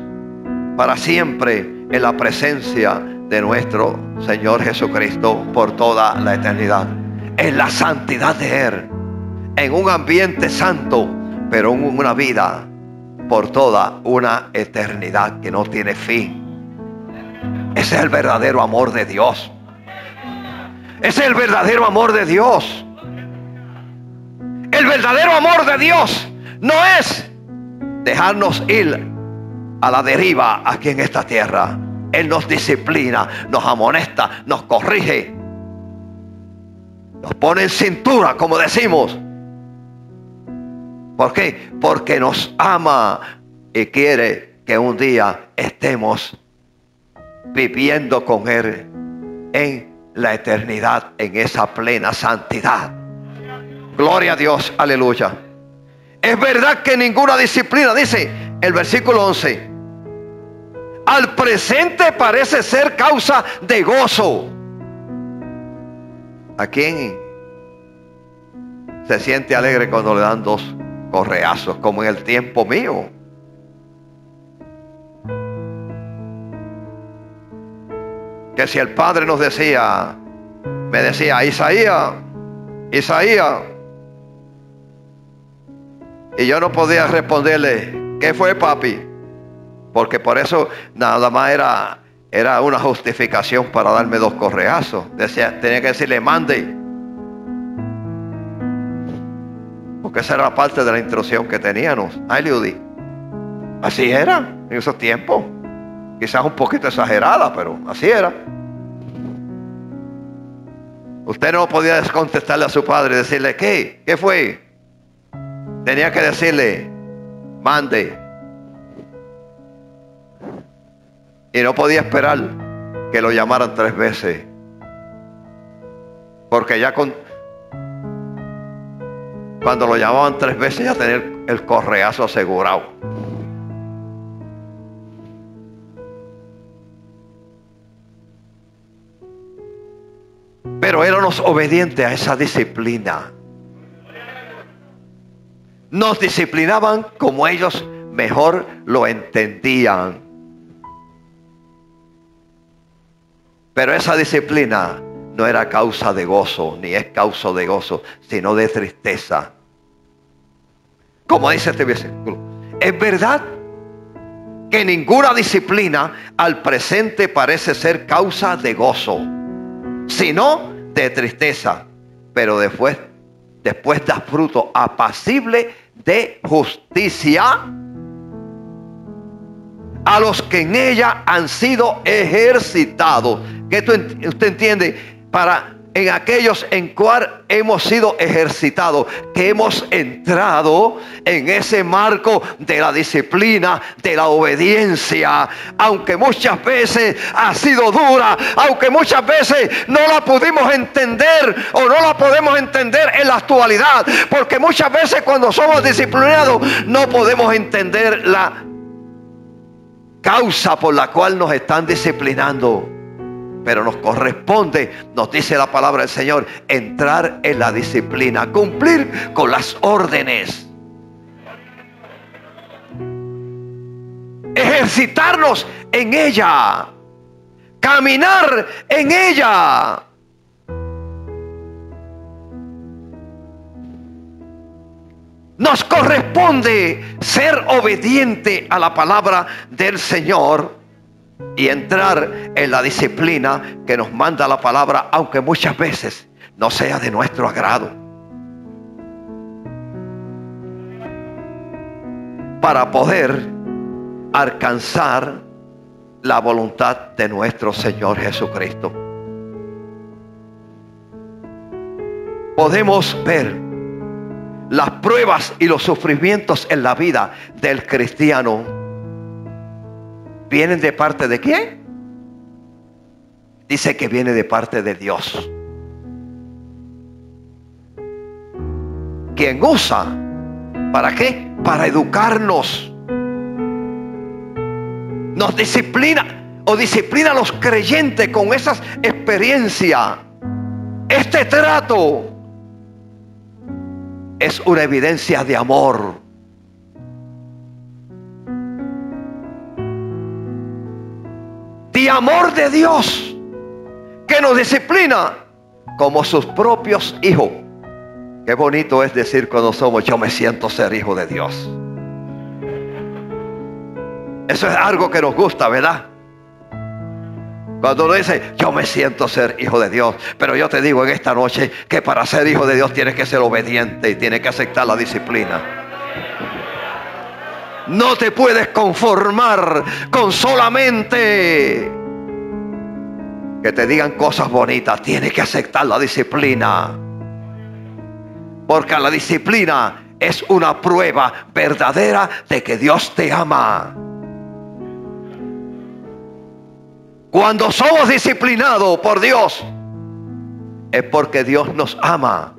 para siempre en la presencia de nuestro Señor Jesucristo por toda la eternidad. En la santidad de Él, en un ambiente santo, pero en una vida por toda una eternidad que no tiene fin. Ese es el verdadero amor de Dios. Ese es el verdadero amor de Dios. El verdadero amor de Dios no es dejarnos ir a la deriva aquí en esta tierra. Él nos disciplina, nos amonesta, nos corrige, nos pone en cintura, como decimos. ¿Por qué? Porque nos ama y quiere que un día estemos viviendo con Él en la eternidad, en esa plena santidad. Gloria a Dios, aleluya. Es verdad que ninguna disciplina, dice el versículo 11, al presente parece ser causa de gozo. ¿A quién se siente alegre cuando le dan 2 correazos, como en el tiempo mío? Que si el padre nos decía, me decía, Isaías, y yo no podía responderle, ¿qué fue, papi? Porque por eso nada más era una justificación para darme 2 correazos. Decía, tenía que decirle, mande. Porque esa era parte de la instrucción que teníamos. Ay, Liudi. Así era en esos tiempos. Quizás un poquito exagerada, pero así era. Usted no podía contestarle a su padre y decirle, ¿qué fue? Tenía que decirle, mande. Y no podía esperar que lo llamaran 3 veces. Porque ya cuando lo llamaban 3 veces ya tenía el correazo asegurado. Pero éramos obedientes a esa disciplina. Nos disciplinaban como ellos mejor lo entendían. Pero esa disciplina no era causa de gozo, ni es causa de gozo, sino de tristeza. Como dice este versículo, es verdad que ninguna disciplina al presente parece ser causa de gozo, sino de tristeza, pero después da fruto apacible de justicia a los que en ella han sido ejercitados. ¿Qué usted entiende? En aquellos en cual hemos sido ejercitados, que hemos entrado en ese marco de la disciplina, de la obediencia, aunque muchas veces ha sido dura, aunque muchas veces no la pudimos entender o no la podemos entender en la actualidad, porque muchas veces cuando somos disciplinados no podemos entender la causa por la cual nos están disciplinando. Pero nos corresponde, nos dice la palabra del Señor, entrar en la disciplina, cumplir con las órdenes, ejercitarnos en ella, caminar en ella. Nos corresponde ser obediente a la palabra del Señor y entrar en la disciplina que nos manda la palabra, aunque muchas veces no sea de nuestro agrado, para poder alcanzar la voluntad de nuestro Señor Jesucristo. Podemos ver las pruebas y los sufrimientos en la vida del cristiano. ¿Vienen de parte de quién? Dice que viene de parte de Dios, quien usa, ¿para qué? Para educarnos. Nos disciplina o disciplina a los creyentes con esas experiencias. Este trato es una evidencia de amor. De amor de Dios, que nos disciplina como sus propios hijos. Qué bonito es decir cuando somos, yo me siento ser hijo de Dios. Eso es algo que nos gusta, ¿verdad? Cuando uno dice, yo me siento ser hijo de Dios. Pero yo te digo en esta noche que para ser hijo de Dios tienes que ser obediente y tienes que aceptar la disciplina. No te puedes conformar con solamente que te digan cosas bonitas. Tienes que aceptar la disciplina. Porque la disciplina es una prueba verdadera de que Dios te ama. Cuando somos disciplinados por Dios, es porque Dios nos ama.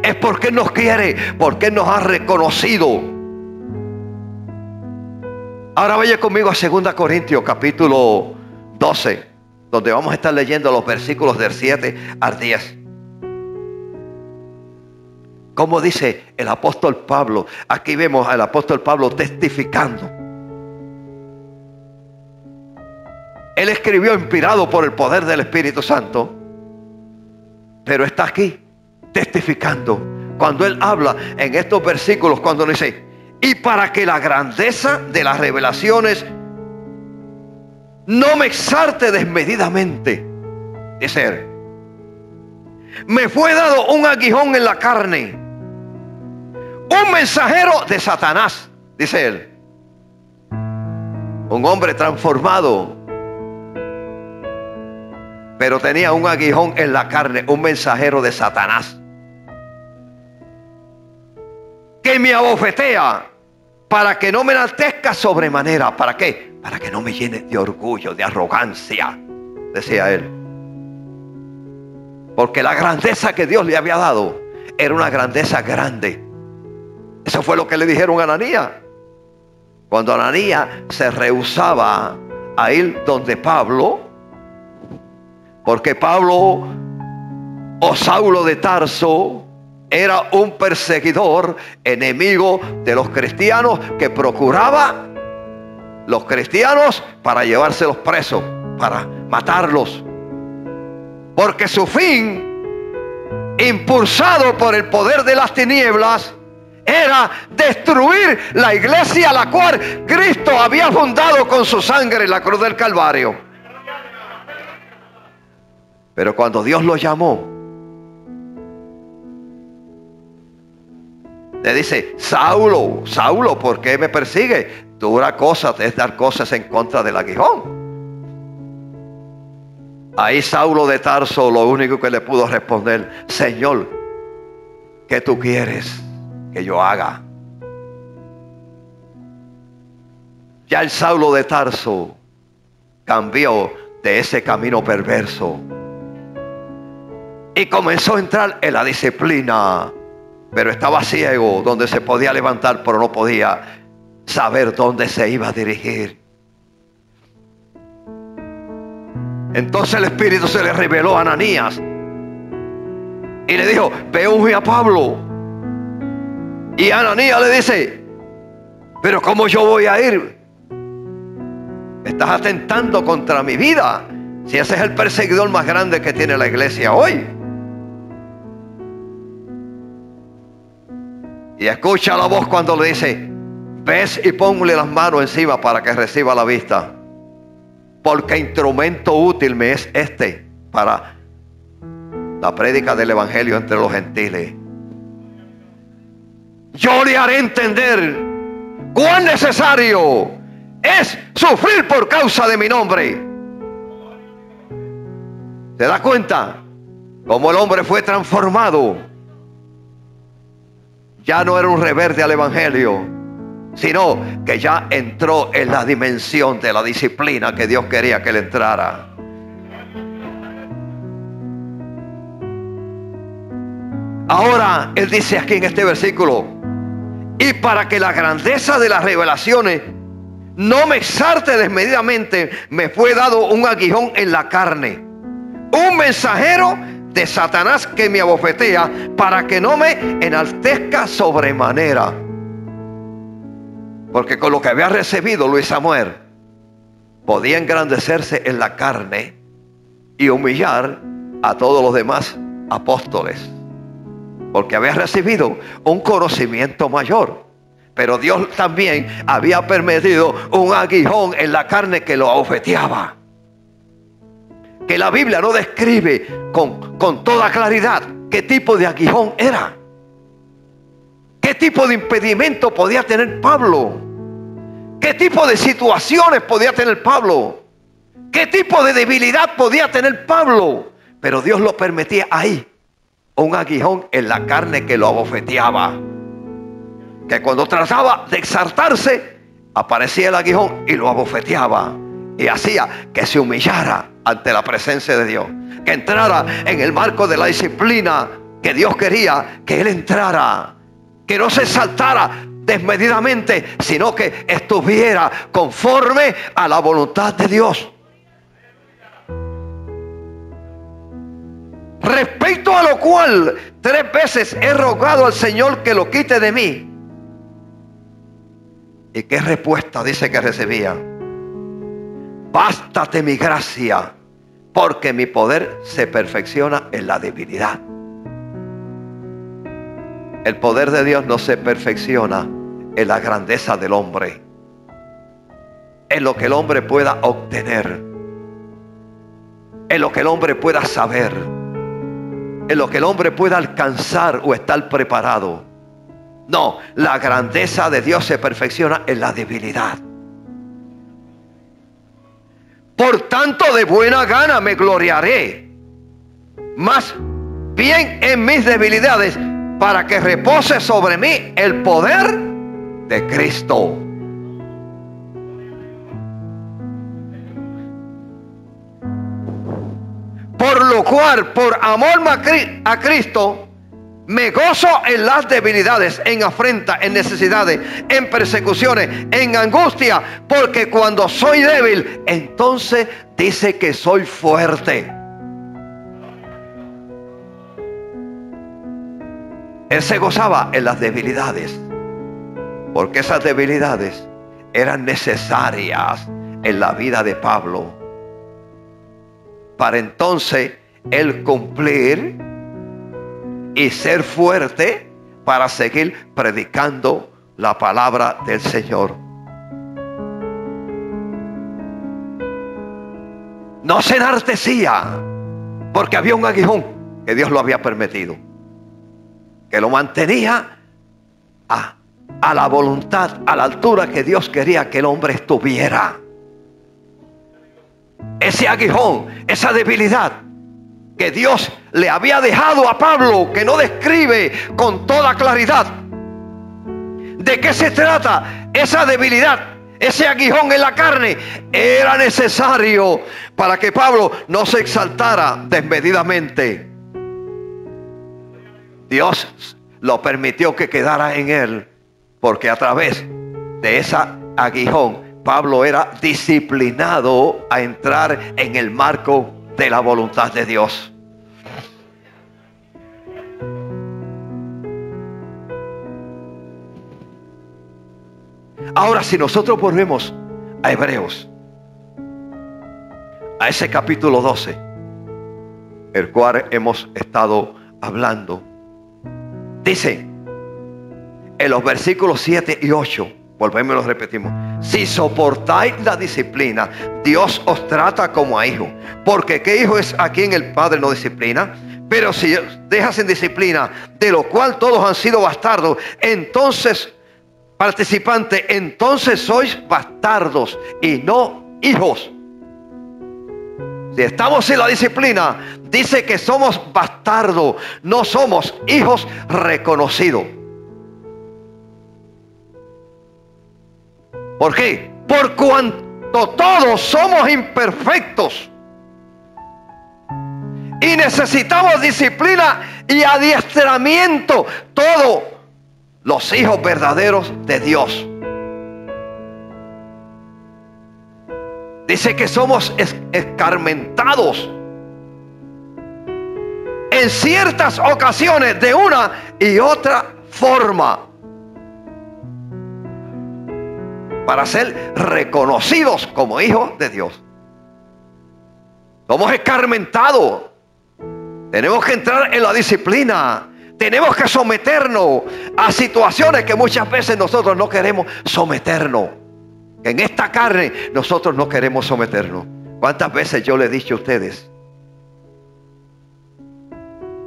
Es porque nos quiere, porque nos ha reconocido. Ahora vaya conmigo a 2 Corintios capítulo 12, donde vamos a estar leyendo los versículos del 7 al 10. Como dice el apóstol Pablo, aquí vemos al apóstol Pablo testificando. Él escribió inspirado por el poder del Espíritu Santo, pero está aquí testificando. Cuando él habla en estos versículos, cuando dice: y para que la grandeza de las revelaciones no me exalte desmedidamente, dice él, me fue dado un aguijón en la carne, un mensajero de Satanás, dice él, un hombre transformado, pero tenía un aguijón en la carne, un mensajero de Satanás, que me abofetea para que no me enaltezca sobremanera. ¿Para qué? Para que no me llene de orgullo, de arrogancia, decía él. Porque la grandeza que Dios le había dado era una grandeza grande. Eso fue lo que le dijeron a Ananías. Cuando Ananías se rehusaba a ir donde Pablo, porque Pablo o Saulo de Tarso era un perseguidor, enemigo de los cristianos, que procuraba los cristianos para llevárselos presos, para matarlos. Porque su fin, impulsado por el poder de las tinieblas, era destruir la iglesia, la cual Cristo había fundado con su sangre en la cruz del Calvario. Pero cuando Dios lo llamó, le dice: Saulo, Saulo, ¿por qué me persigue? Dura cosa es dar cosas en contra del aguijón. Ahí Saulo de Tarso lo único que le pudo responder: Señor, ¿qué tú quieres que yo haga? Ya el Saulo de Tarso cambió de ese camino perverso y comenzó a entrar en la disciplina. Pero estaba ciego, donde se podía levantar, pero no podía saber dónde se iba a dirigir. Entonces el Espíritu se le reveló a Ananías y le dijo: ve unge a Pablo. Y Ananías le dice: pero ¿cómo yo voy a ir? Estás atentando contra mi vida, si ese es el perseguidor más grande que tiene la iglesia hoy. Y escucha la voz cuando le dice: ves y ponle las manos encima para que reciba la vista, porque instrumento útil me es este para la prédica del evangelio entre los gentiles. Yo le haré entender cuán necesario es sufrir por causa de mi nombre. ¿Se da cuenta cómo el hombre fue transformado? Ya no era un rebelde al evangelio, sino que ya entró en la dimensión de la disciplina que Dios quería que él entrara. Ahora él dice aquí en este versículo: y para que la grandeza de las revelaciones no me exalte desmedidamente, me fue dado un aguijón en la carne, un mensajero de Satanás que me abofetea para que no me enaltezca sobremanera. Porque con lo que había recibido Luis Samuel, podía engrandecerse en la carne y humillar a todos los demás apóstoles, porque había recibido un conocimiento mayor. Pero Dios también había permitido un aguijón en la carne que lo abofeteaba, que la Biblia no describe con toda claridad qué tipo de aguijón era, qué ¿Qué tipo de impedimento podía tener Pablo? ¿Qué tipo de situaciones podía tener Pablo? ¿Qué tipo de debilidad podía tener Pablo? Pero Dios lo permitía ahí. Un aguijón en la carne que lo abofeteaba. Que cuando trataba de exaltarse, aparecía el aguijón y lo abofeteaba. Y hacía que se humillara ante la presencia de Dios. Que entrara en el marco de la disciplina que Dios quería que él entrara. Que no se exaltara desmedidamente, sino que estuviera conforme a la voluntad de Dios. Respecto a lo cual 3 veces he rogado al Señor que lo quite de mí. ¿Y qué respuesta dice que recibía? Bástate mi gracia, porque mi poder se perfecciona en la debilidad. El poder de Dios no se perfecciona en la grandeza del hombre, en lo que el hombre pueda obtener, en lo que el hombre pueda saber, en lo que el hombre pueda alcanzar o estar preparado. No, la grandeza de Dios se perfecciona en la debilidad. Por tanto, de buena gana me gloriaré, más bien en mis debilidades, para que repose sobre mí el poder de Cristo. Por lo cual, por amor a Cristo, me gozo en las debilidades, en afrenta, en necesidades, en persecuciones, en angustia, porque cuando soy débil, entonces dice que soy fuerte. Él se gozaba en las debilidades, porque esas debilidades eran necesarias en la vida de Pablo, para entonces él cumplir y ser fuerte para seguir predicando la palabra del Señor. No se enartecía porque había un aguijón que Dios lo había permitido, que lo mantenía a la voluntad, a la altura que Dios quería que el hombre estuviera. Ese aguijón, esa debilidad que Dios le había dejado a Pablo, que no describe con toda claridad de qué se trata esa debilidad, ese aguijón en la carne, era necesario para que Pablo no se exaltara desmedidamente. Dios lo permitió que quedara en él, porque a través de esa aguijón Pablo era disciplinado a entrar en el marco de la voluntad de Dios. Ahora, si nosotros volvemos a Hebreos, a ese capítulo 12, el cual hemos estado hablando, dice en los versículos 7 y 8, volvemos y lo repetimos: si soportáis la disciplina, Dios os trata como a hijos. Porque ¿qué hijo es a quien el Padre no disciplina? Pero si dejas en disciplina, de lo cual todos han sido bastardos, entonces, participantes, entonces sois bastardos y no hijos. Si estamos en la disciplina, dice que somos bastardos, no somos hijos reconocidos. ¿Por qué? Por cuanto todos somos imperfectos y necesitamos disciplina y adiestramiento, todos los hijos verdaderos de Dios. Dice que somos escarmentados en ciertas ocasiones de una y otra forma, para ser reconocidos como hijos de Dios. Somos escarmentados. Tenemos que entrar en la disciplina. Tenemos que someternos a situaciones que muchas veces nosotros no queremos someternos. En esta carne nosotros no queremos someternos. ¿Cuántas veces yo le he dicho a ustedes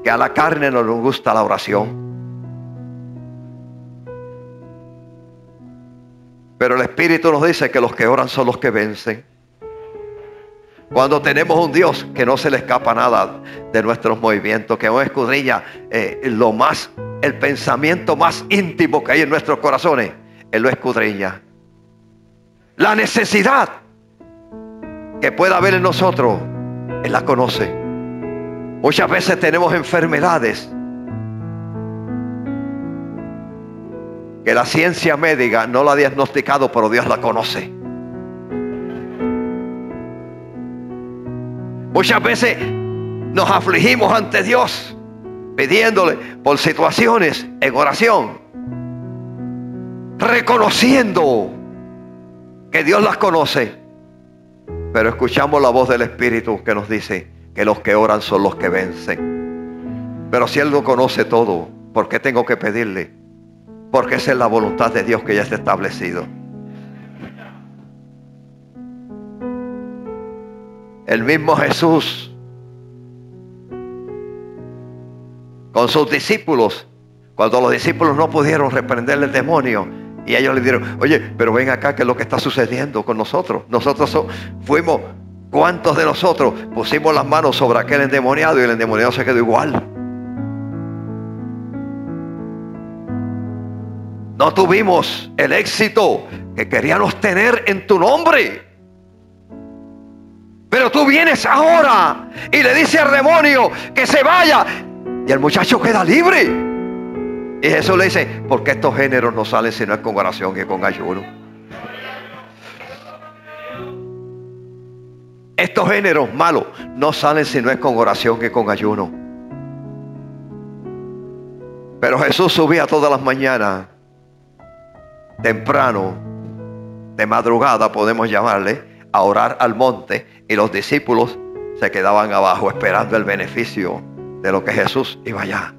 que a la carne no nos gusta la oración? Pero el Espíritu nos dice que los que oran son los que vencen. Cuando tenemos un Dios que no se le escapa nada de nuestros movimientos, que no escudriña el pensamiento más íntimo que hay en nuestros corazones, Él lo escudriña. La necesidad que pueda haber en nosotros, Él la conoce. Muchas veces tenemos enfermedades que la ciencia médica no la ha diagnosticado, pero Dios la conoce. Muchas veces nos afligimos ante Dios, pidiéndole por situaciones en oración, reconociendo que Dios las conoce, pero escuchamos la voz del Espíritu que nos dice que los que oran son los que vencen. Pero si Él lo conoce todo, ¿por qué tengo que pedirle? Porque esa es la voluntad de Dios que ya está establecido. El mismo Jesús con sus discípulos, cuando los discípulos no pudieron reprenderle el demonio, y ellos le dijeron: oye, pero ven acá, ¿qué es lo que está sucediendo con nosotros? Fuimos, ¿cuántos de nosotros pusimos las manos sobre aquel endemoniado y el endemoniado se quedó igual? No tuvimos el éxito que queríamos tener en tu nombre. Pero tú vienes ahora y le dices al demonio que se vaya, y el muchacho queda libre. Y Jesús le dice: porque estos géneros no salen si no es con oración y con ayuno. Estos géneros malos no salen si no es con oración y con ayuno. Pero Jesús subía todas las mañanas, temprano, de madrugada podemos llamarle, a orar al monte, y los discípulos se quedaban abajo esperando el beneficio de lo que Jesús iba allá.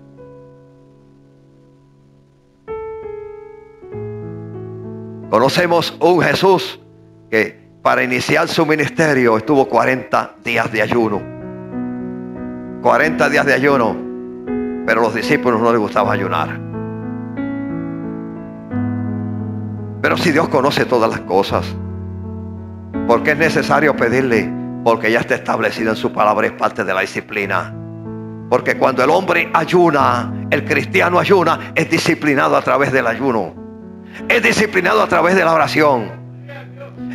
Conocemos un Jesús que para iniciar su ministerio estuvo 40 días de ayuno. 40 días de ayuno, pero a los discípulos no les gustaba ayunar. Pero si Dios conoce todas las cosas, ¿por qué es necesario pedirle? Porque ya está establecido en su palabra, es parte de la disciplina. Porque cuando el hombre ayuna, el cristiano ayuna, es disciplinado a través del ayuno, es disciplinado a través de la oración,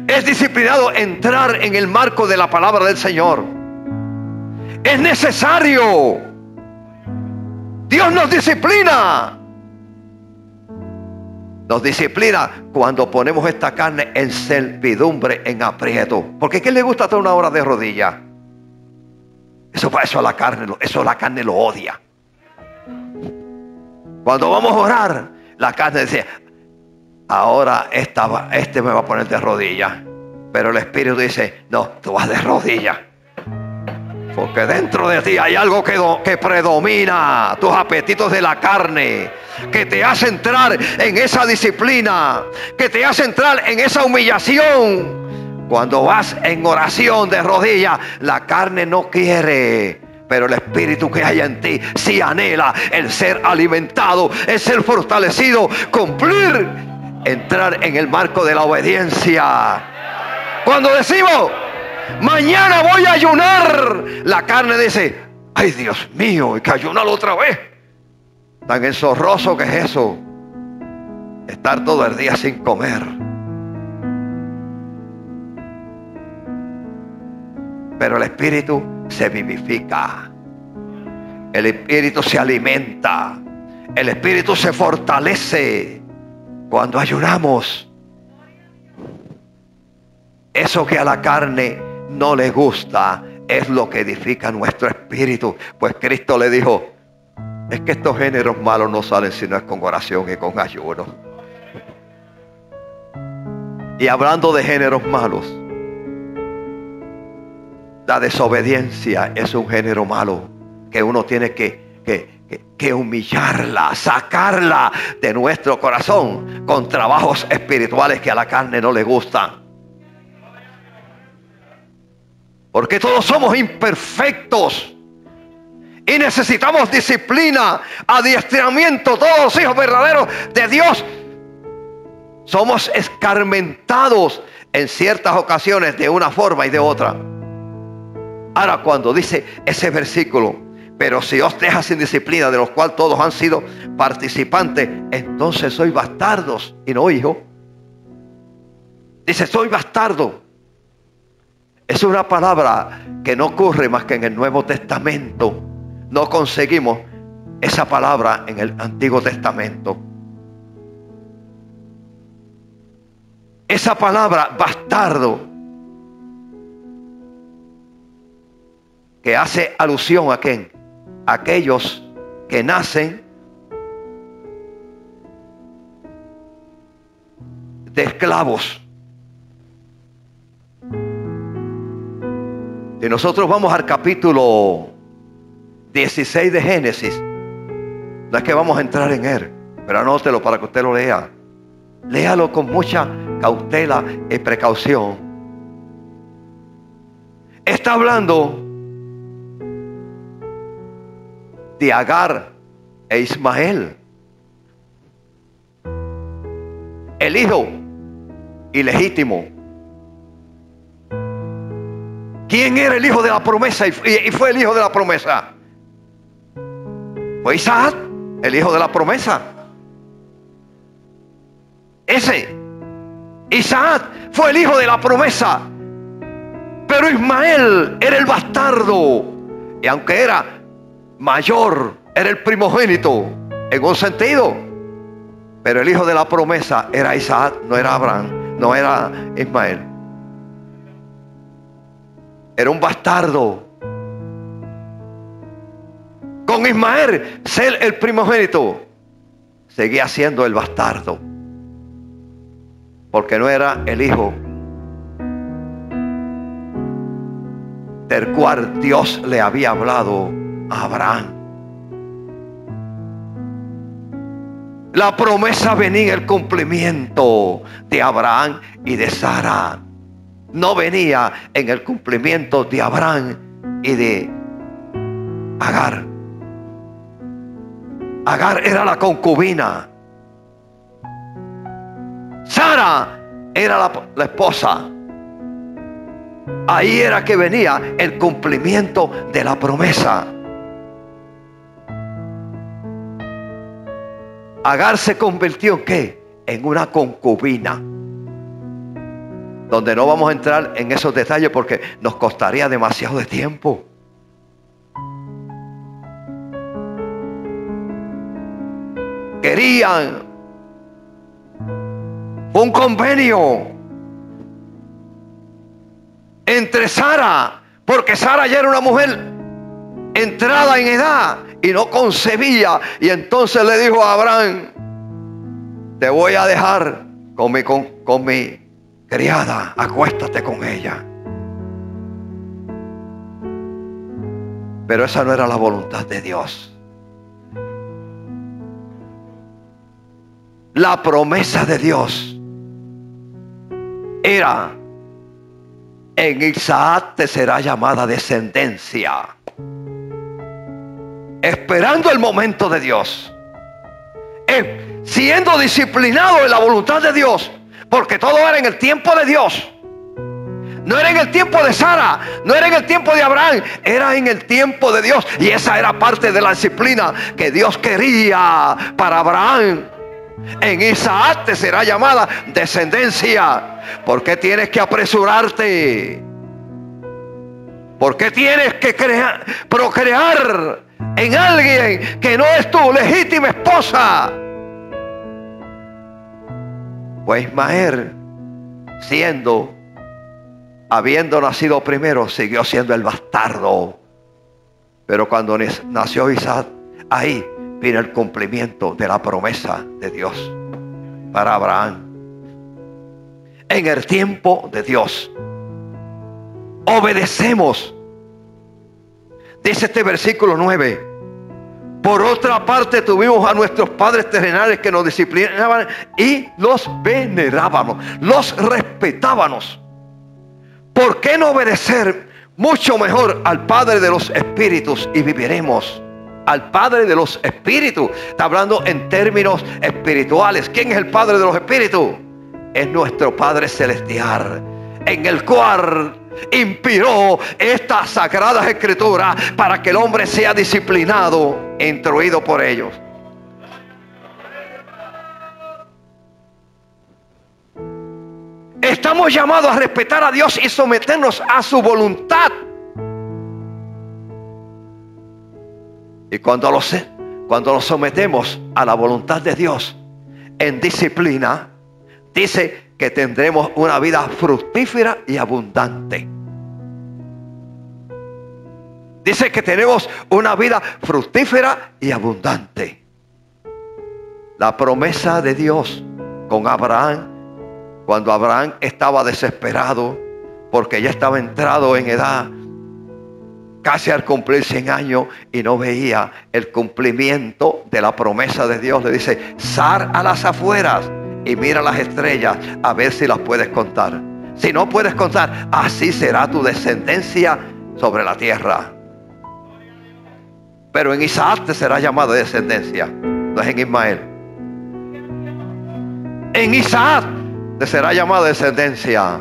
es disciplinado entrar en el marco de la palabra del Señor. Es necesario. Dios nos disciplina. Nos disciplina cuando ponemos esta carne en servidumbre, en aprieto. Porque ¿qué le gusta estar una hora de rodillas? Eso a la carne lo odia. Cuando vamos a orar, la carne dice: ahora este me va a poner de rodillas. Pero el Espíritu dice: no, tú vas de rodillas. Porque dentro de ti hay algo que predomina, tus apetitos de la carne, que te hace entrar en esa disciplina, que te hace entrar en esa humillación. Cuando vas en oración de rodillas, la carne no quiere, pero el Espíritu que hay en ti sí anhela el ser alimentado, el ser fortalecido, cumplir, entrar en el marco de la obediencia. Cuando decimos: mañana voy a ayunar, la carne dice: ay, Dios mío, hay que ayunar otra vez. Tan enzorroso que es eso, estar todo el día sin comer. Pero el Espíritu se vivifica, el Espíritu se alimenta, el Espíritu se fortalece cuando ayunamos. Eso que a la carne no le gusta es lo que edifica nuestro espíritu. Pues Cristo le dijo: es que estos géneros malos no salen si no es con oración y con ayuno. Y hablando de géneros malos, la desobediencia es un género malo que uno tiene que humillarla, sacarla de nuestro corazón con trabajos espirituales que a la carne no le gustan. Porque todos somos imperfectos y necesitamos disciplina, adiestramiento. Todos los hijos verdaderos de Dios Somos escarmentados en ciertas ocasiones de una forma y de otra. Ahora, cuando dice ese versículo, pero si os deja sin disciplina, de los cuales todos han sido participantes, entonces sois bastardos y no hijos. Dice, soy bastardo. Es una palabra que no ocurre más que en el Nuevo Testamento. No conseguimos esa palabra en el Antiguo Testamento. Esa palabra bastardo, que hace alusión a quién, a aquellos que nacen de esclavos. Si nosotros vamos al capítulo 16 de Génesis, no es que vamos a entrar en él, pero anótelo para que usted lo lea. Léalo con mucha cautela y precaución. Está hablando de Agar e Ismael, el hijo ilegítimo. ¿Quién era el hijo de la promesa y fue el hijo de la promesa? Fue Isaac, el hijo de la promesa. Ese Isaac fue el hijo de la promesa, pero Ismael era el bastardo. Y aunque era mayor, era el primogénito en un sentido, pero el hijo de la promesa era Isaac, no era Abraham, no era Ismael. Era un bastardo. Con Ismael ser el primogénito, seguía siendo el bastardo, porque no era el hijo del cual Dios le había hablado a Abraham. La promesa venía en el cumplimiento de Abraham y de Sara. No venía en el cumplimiento de Abraham y de Agar. Agar era la concubina. Sara era la esposa. Ahí era que venía el cumplimiento de la promesa. Agar se convirtió ¿en qué? En una concubina. Donde no vamos a entrar en esos detalles porque nos costaría demasiado de tiempo. Querían un convenio entre Sara, porque Sara ya era una mujer entrada en edad y no concebía, y entonces le dijo a Abraham: te voy a dejar con mi criada, acuéstate con ella. Pero esa no era la voluntad de Dios. La promesa de Dios era: en Isaac te será llamada descendencia. Esperando el momento de Dios, siendo disciplinado en la voluntad de Dios, porque todo era en el tiempo de Dios. No era en el tiempo de Sara, no era en el tiempo de Abraham, era en el tiempo de Dios. Y esa era parte de la disciplina que Dios quería para Abraham. En Isaac te será llamada descendencia. ¿Por qué tienes que apresurarte? ¿Por qué tienes que procrear en alguien que no es tu legítima esposa? Pues Ismael, habiendo nacido primero, siguió siendo el bastardo. Pero cuando nació Isaac, ahí vino el cumplimiento de la promesa de Dios para Abraham. En el tiempo de Dios obedecemos. Dice este versículo 9: por otra parte tuvimos a nuestros padres terrenales que nos disciplinaban y los venerábamos, los respetábamos. ¿Por qué no obedecer mucho mejor al Padre de los Espíritus y viviremos? Al Padre de los Espíritus. Está hablando en términos espirituales. ¿Quién es el Padre de los Espíritus? es nuestro Padre Celestial, en el cual inspiró estas sagradas escrituras para que el hombre sea disciplinado e instruido por ellos. Estamos llamados a respetar a Dios y someternos a su voluntad. Y cuando nos sometemos a la voluntad de Dios en disciplina, dice que tendremos una vida fructífera y abundante. Dice que tenemos una vida fructífera y abundante. La promesa de Dios con Abraham, cuando Abraham estaba desesperado porque ya estaba entrado en edad, casi al cumplir 100 años, y no veía el cumplimiento de la promesa de Dios, le dice: sal a las afueras y mira las estrellas a ver si las puedes contar. Si no puedes contar, así será tu descendencia sobre la tierra. Pero en Isaac te será llamado descendencia, no es en Ismael. En Isaac te será llamado descendencia,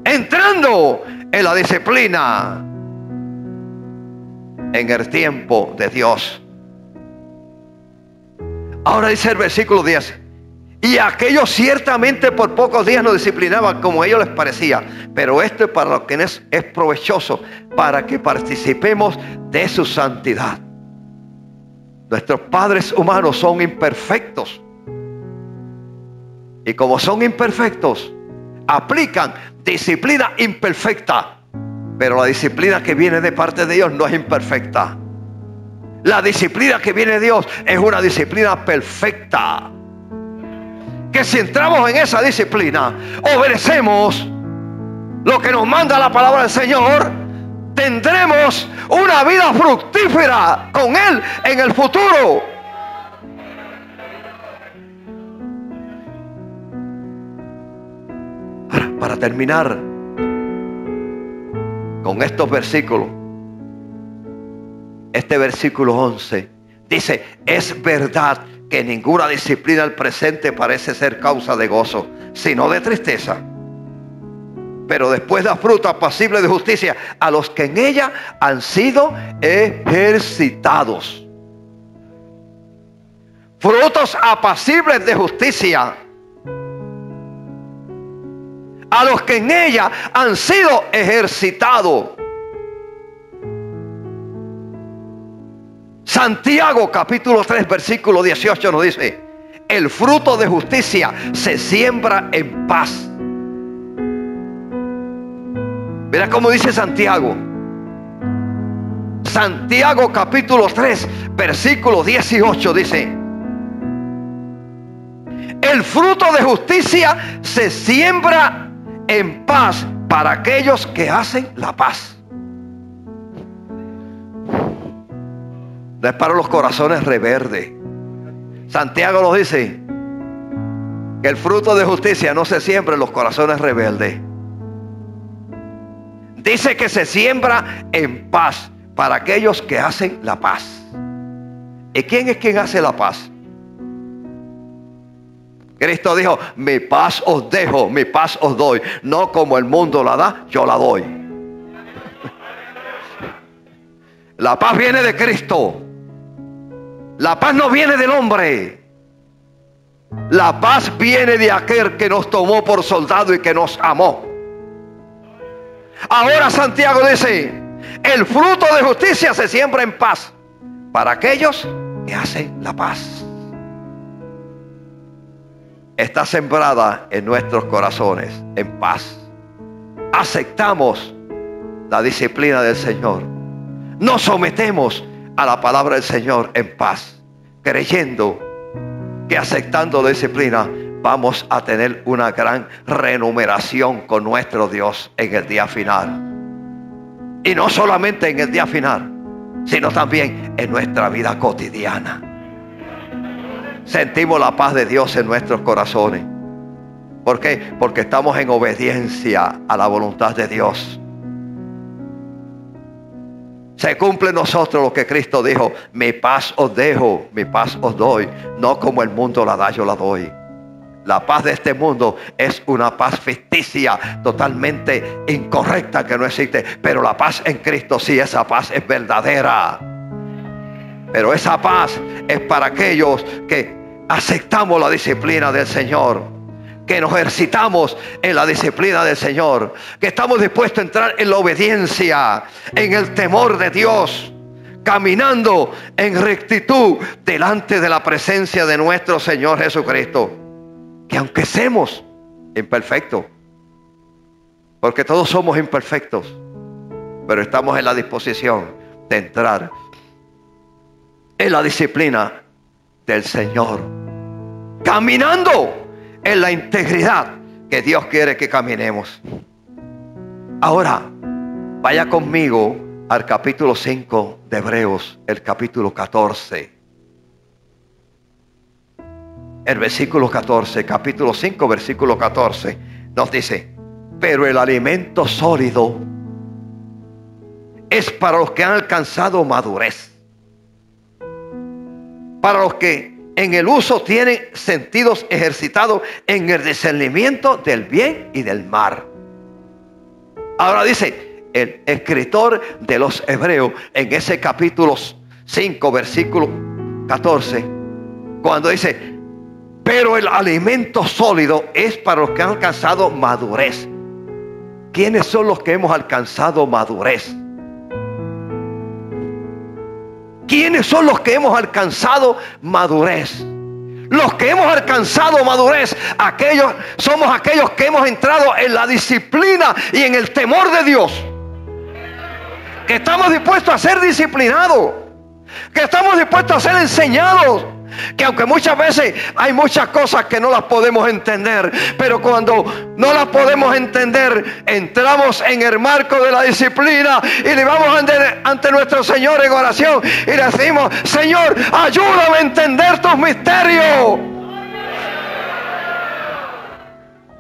entrando en la disciplina, en el tiempo de Dios. Ahora dice el versículo 10: y aquellos ciertamente por pocos días nos disciplinaban como a ellos les parecía, pero esto es para lo que es provechoso, para que participemos de su santidad. Nuestros padres humanos son imperfectos, y como son imperfectos, aplican disciplina imperfecta. Pero la disciplina que viene de parte de Dios no es imperfecta. La disciplina que viene de Dios es una disciplina perfecta. Que si entramos en esa disciplina, obedecemos lo que nos manda la palabra del Señor, tendremos una vida fructífera con Él en el futuro. Ahora, para terminar con estos versículos, este versículo 11 dice: es verdad que ninguna disciplina al presente parece ser causa de gozo, sino de tristeza. Pero después da fruto apacible de justicia a los que en ella han sido ejercitados. Frutos apacibles de justicia a los que en ella han sido ejercitados. Santiago capítulo 3 versículo 18 nos dice: el fruto de justicia se siembra en paz. Mira cómo dice Santiago. Santiago capítulo 3 versículo 18 dice: el fruto de justicia se siembra en paz para aquellos que hacen la paz. No es para los corazones rebeldes. Santiago nos dice que el fruto de justicia no se siembra en los corazones rebeldes. Dice que se siembra en paz para aquellos que hacen la paz. ¿Y quién es quien hace la paz? Cristo dijo: mi paz os dejo, mi paz os doy. No como el mundo la da, yo la doy. La paz viene de Cristo. La paz no viene del hombre. La paz viene de aquel que nos tomó por soldado y que nos amó. Ahora Santiago dice: el fruto de justicia se siembra en paz para aquellos que hacen la paz. Está sembrada en nuestros corazones en paz. Aceptamos la disciplina del Señor. Nos sometemos a la palabra del Señor en paz, creyendo que aceptando la disciplina vamos a tener una gran remuneración con nuestro Dios en el día final. Y no solamente en el día final, sino también en nuestra vida cotidiana. Sentimos la paz de Dios en nuestros corazones. ¿Por qué? Porque estamos en obediencia a la voluntad de Dios. Se cumple en nosotros lo que Cristo dijo: mi paz os dejo, mi paz os doy. No como el mundo la da, yo la doy. La paz de este mundo es una paz ficticia, totalmente incorrecta, que no existe. Pero la paz en Cristo sí, esa paz es verdadera. Pero esa paz es para aquellos que aceptamos la disciplina del Señor, que nos ejercitamos en la disciplina del Señor, que estamos dispuestos a entrar en la obediencia, en el temor de Dios, caminando en rectitud delante de la presencia de nuestro Señor Jesucristo. Que aunque seamos imperfectos, porque todos somos imperfectos, pero estamos en la disposición de entrar en la disciplina del Señor, caminando en la integridad que Dios quiere que caminemos. Ahora, vaya conmigo al capítulo 5 de Hebreos, el capítulo 14. El versículo 14, capítulo 5, versículo 14, nos dice: pero el alimento sólido es para los que han alcanzado madurez, para los que en el uso tienen sentidos ejercitados en el discernimiento del bien y del mal. Ahora dice el escritor de los Hebreos en ese capítulo 5, versículo 14, cuando dice: pero el alimento sólido es para los que han alcanzado madurez. ¿Quiénes son los que hemos alcanzado madurez? ¿Quiénes son los que hemos alcanzado madurez? Los que hemos alcanzado madurez, somos aquellos que hemos entrado en la disciplina y en el temor de Dios. Que estamos dispuestos a ser disciplinados, que estamos dispuestos a ser enseñados. Que aunque muchas veces hay muchas cosas que no las podemos entender, pero cuando no las podemos entender, entramos en el marco de la disciplina y le vamos ante nuestro Señor en oración y le decimos: Señor, ayúdame a entender tus misterios.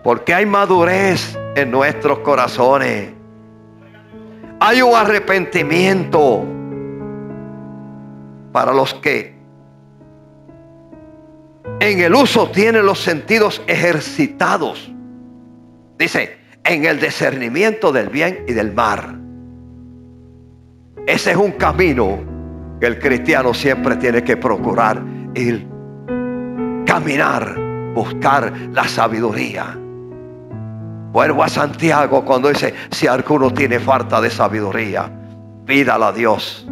Porque hay madurez en nuestros corazones, hay un arrepentimiento para los que en el uso tienen los sentidos ejercitados. Dice: en el discernimiento del bien y del mal. Ese es un camino que el cristiano siempre tiene que procurar ir, caminar, buscar la sabiduría. Vuelvo a Santiago cuando dice: si alguno tiene falta de sabiduría, pídala a Dios,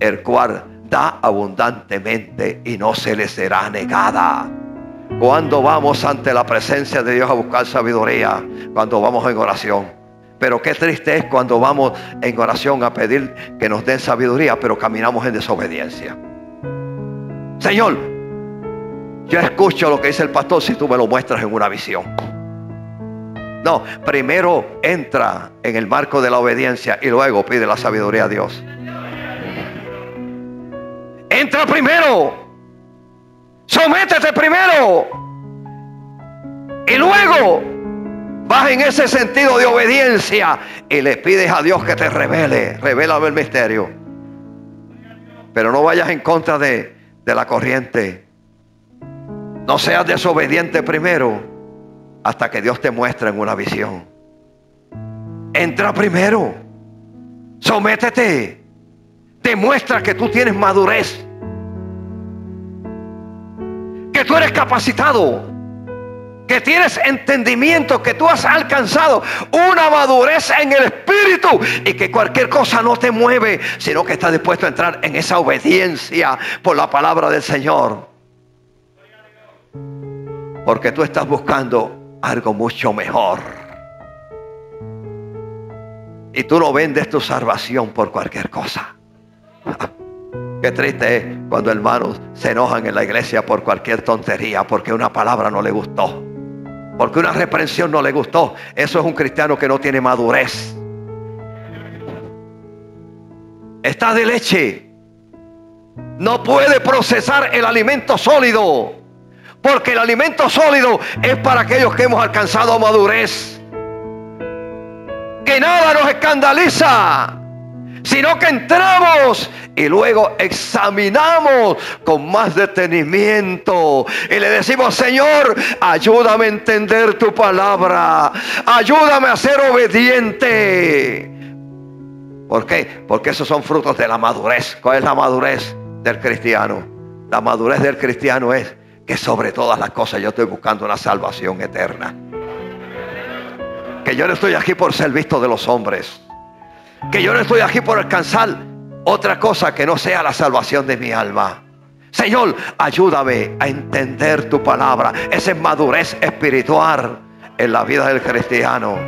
el cual da abundantemente y no se le será negada. Cuando vamos ante la presencia de Dios a buscar sabiduría, cuando vamos en oración. Pero qué triste es cuando vamos en oración a pedir que nos den sabiduría, pero caminamos en desobediencia. Señor, yo escucho lo que dice el pastor si tú me lo muestras en una visión. No, primero entra en el marco de la obediencia y luego pide la sabiduría a Dios. Entra primero, sométete primero y luego vas en ese sentido de obediencia y le pides a Dios que te revélame el misterio. Pero no vayas en contra de la corriente. No seas desobediente primero hasta que Dios te muestre en una visión. Entra primero, sométete. Demuestra que tú tienes madurez, que tú eres capacitado, que tienes entendimiento, que tú has alcanzado una madurez en el espíritu y que cualquier cosa no te mueve, sino que estás dispuesto a entrar en esa obediencia por la palabra del Señor. Porque tú estás buscando algo mucho mejor. Y tú no vendes tu salvación por cualquier cosa. Qué triste es cuando hermanos se enojan en la iglesia por cualquier tontería, porque una palabra no le gustó, porque una reprensión no le gustó. Eso es un cristiano que no tiene madurez. Está de leche, no puede procesar el alimento sólido, porque el alimento sólido es para aquellos que hemos alcanzado madurez. Que nada nos escandaliza, sino que entramos y luego examinamos con más detenimiento y le decimos: Señor, ayúdame a entender tu palabra, ayúdame a ser obediente. ¿Por qué? Porque esos son frutos de la madurez. ¿Cuál es la madurez del cristiano? La madurez del cristiano es que sobre todas las cosas yo estoy buscando una salvación eterna. Que yo no estoy aquí por ser visto de los hombres. Que yo no estoy aquí por alcanzar otra cosa que no sea la salvación de mi alma. Señor, ayúdame a entender tu palabra. Esa es madurez espiritual en la vida del cristiano.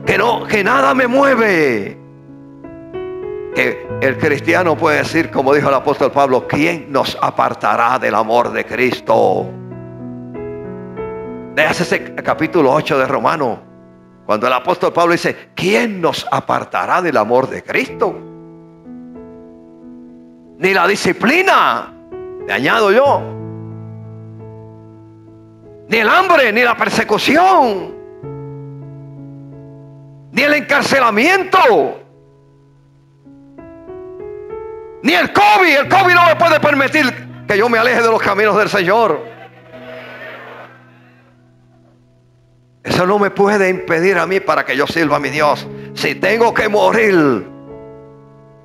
Que nada me mueve. Que el cristiano puede decir, como dijo el apóstol Pablo: ¿quién nos apartará del amor de Cristo? Leas ese capítulo 8 de Romanos, cuando el apóstol Pablo dice: ¿quién nos apartará del amor de Cristo? Ni la disciplina, le añado yo, ni el hambre, ni la persecución, ni el encarcelamiento, ni el COVID. El COVID no me puede permitir que yo me aleje de los caminos del Señor. Eso no me puede impedir a mí para que yo sirva a mi Dios. Si tengo que morir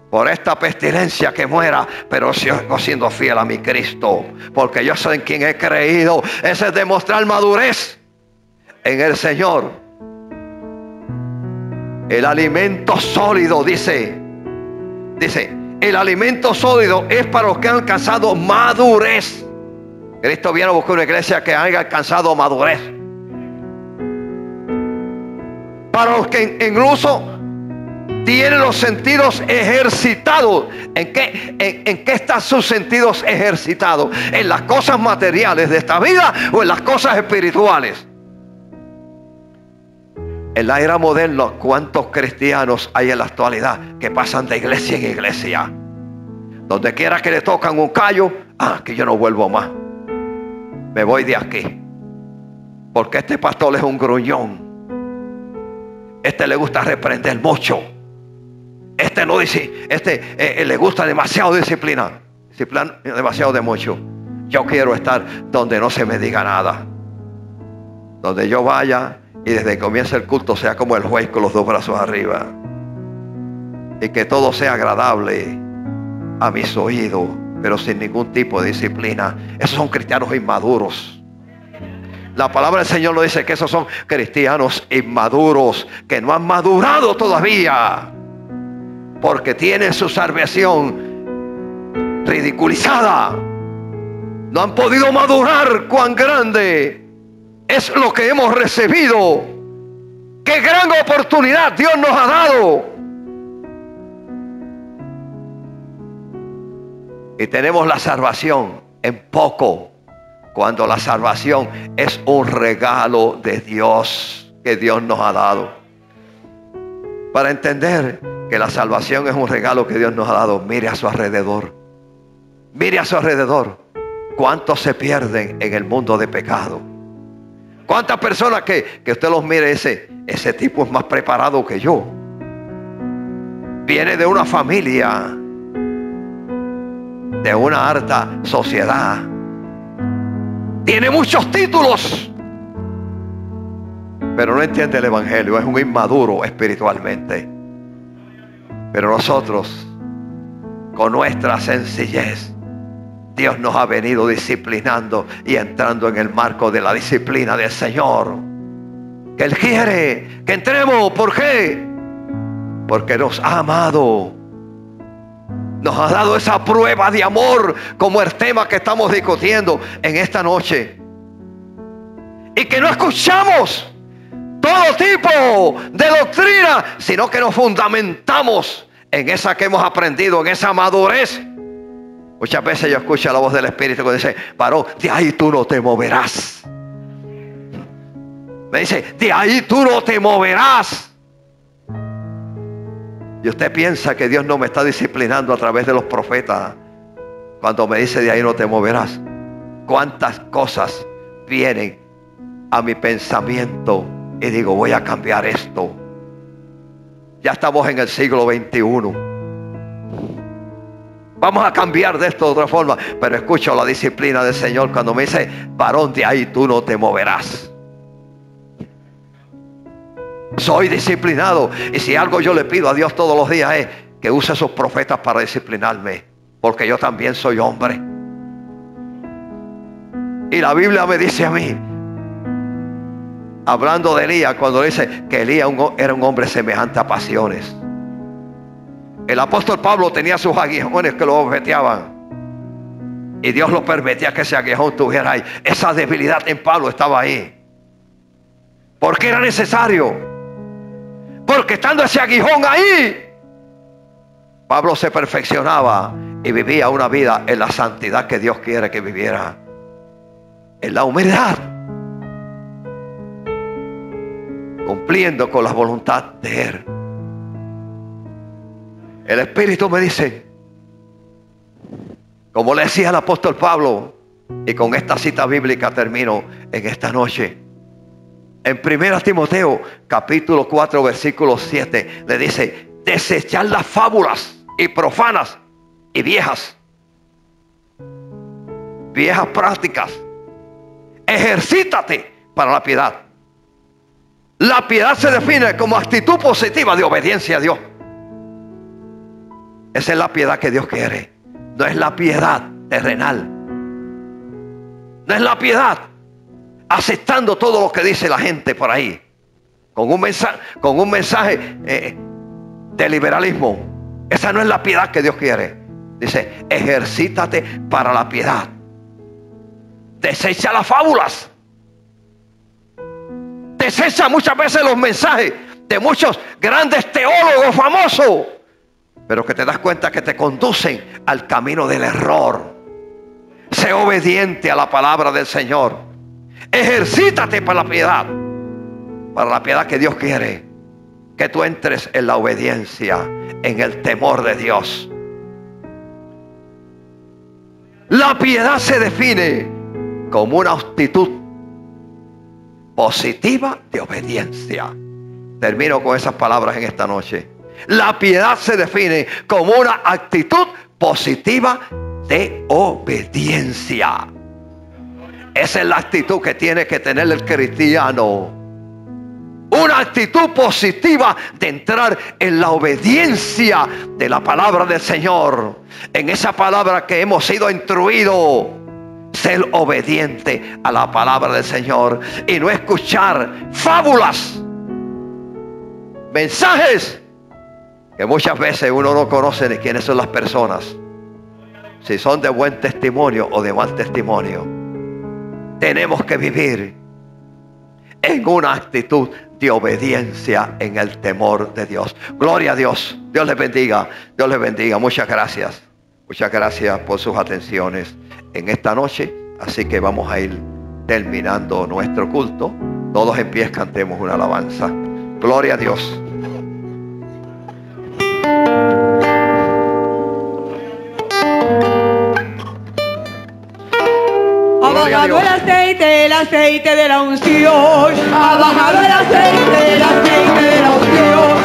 por esta pestilencia, que muera, pero sigo siendo fiel a mi Cristo, porque yo sé en quien he creído. Ese es demostrar madurez en el Señor. El alimento sólido, dice, el alimento sólido es para los que han alcanzado madurez. Cristo viene a buscar una iglesia que haya alcanzado madurez. Para los que incluso tienen los sentidos ejercitados. ¿En qué están sus sentidos ejercitados? ¿En las cosas materiales de esta vida o en las cosas espirituales? En la era moderna, ¿cuántos cristianos hay en la actualidad que pasan de iglesia en iglesia? Donde quiera que le tocan un callo: que yo no vuelvo más, me voy de aquí, porque este pastor es un gruñón, este le gusta reprender mucho, este no dice, le gusta demasiado disciplina demasiado de mucho. Yo quiero estar donde no se me diga nada, donde yo vaya y desde que comience el culto sea como el juez con los dos brazos arriba, y que todo sea agradable a mis oídos, pero sin ningún tipo de disciplina. Esos son cristianos inmaduros. La palabra del Señor lo dice, que esos son cristianos inmaduros, que no han madurado todavía, porque tienen su salvación ridiculizada. No han podido madurar cuán grande es lo que hemos recibido. Qué gran oportunidad Dios nos ha dado. Y tenemos la salvación en poco, cuando la salvación es un regalo de Dios que Dios nos ha dado. Para entender que la salvación es un regalo que Dios nos ha dado, mire a su alrededor. Mire a su alrededor. ¿Cuántos se pierden en el mundo de pecado? ¿Cuántas personas que usted los mire, ese tipo es más preparado que yo? Viene de una familia, de una alta sociedad, tiene muchos títulos, pero no entiende el evangelio, es un inmaduro espiritualmente. Pero nosotros, con nuestra sencillez, Dios nos ha venido disciplinando y entrando en el marco de la disciplina del Señor, que Él quiere que entremos. ¿Por qué? Porque nos ha amado. Nos ha dado esa prueba de amor, como el tema que estamos discutiendo en esta noche. Y que no escuchamos todo tipo de doctrina, sino que nos fundamentamos en esa que hemos aprendido, en esa madurez. Muchas veces yo escucho la voz del Espíritu que dice: varón, de ahí tú no te moverás. Me dice: de ahí tú no te moverás. Y usted piensa que Dios no me está disciplinando a través de los profetas cuando me dice: de ahí no te moverás. ¿Cuántas cosas vienen a mi pensamiento y digo: voy a cambiar esto? Ya estamos en el siglo XXI. Vamos a cambiar de esto de otra forma. Pero escucho la disciplina del Señor cuando me dice: varón, de ahí tú no te moverás. Soy disciplinado. Y si algo yo le pido a Dios todos los días es que use a sus profetas para disciplinarme, porque yo también soy hombre. Y la Biblia me dice a mí, hablando de Elías, cuando dice que Elías era un hombre semejante a pasiones. El apóstol Pablo tenía sus aguijones que lo objeteaban, y Dios lo permitía que ese aguijón tuviera ahí. Esa debilidad en Pablo estaba ahí. ¿Por qué era necesario? Porque estando ese aguijón ahí, Pablo se perfeccionaba y vivía una vida en la santidad que Dios quiere que viviera, en la humildad, cumpliendo con la voluntad de Él. El Espíritu me dice, como le decía el apóstol Pablo, y con esta cita bíblica termino en esta noche. En 1 Timoteo capítulo 4 versículo 7 le dice: desechar las fábulas y profanas y viejas prácticas. Ejercítate para la piedad. La piedad se define como actitud positiva de obediencia a Dios. Esa es la piedad que Dios quiere. No es la piedad terrenal. No es la piedad aceptando todo lo que dice la gente por ahí, con un mensaje de liberalismo. Esa no es la piedad que Dios quiere. Dice: ejercítate para la piedad. Desecha las fábulas. Desecha muchas veces los mensajes de muchos grandes teólogos famosos, pero que te das cuenta que te conducen al camino del error. Sé obediente a la palabra del Señor. Ejercítate para la piedad que Dios quiere. Que tú entres en la obediencia, en el temor de Dios. La piedad se define como una actitud positiva de obediencia. Termino con esas palabras en esta noche. La piedad se define como una actitud positiva de obediencia. Esa es la actitud que tiene que tener el cristiano. Una actitud positiva de entrar en la obediencia de la palabra del Señor. En esa palabra que hemos sido instruidos. Ser obediente a la palabra del Señor. Y no escuchar fábulas. Mensajes que muchas veces uno no conoce ni quiénes son las personas. Si son de buen testimonio o de mal testimonio. Tenemos que vivir en una actitud de obediencia en el temor de Dios. Gloria a Dios. Dios les bendiga. Dios les bendiga. Muchas gracias. Muchas gracias por sus atenciones en esta noche. Así que vamos a ir terminando nuestro culto. Todos en pie cantemos una alabanza. Gloria a Dios. Ha bajado el aceite de la unción. Ha bajado el aceite de la unción.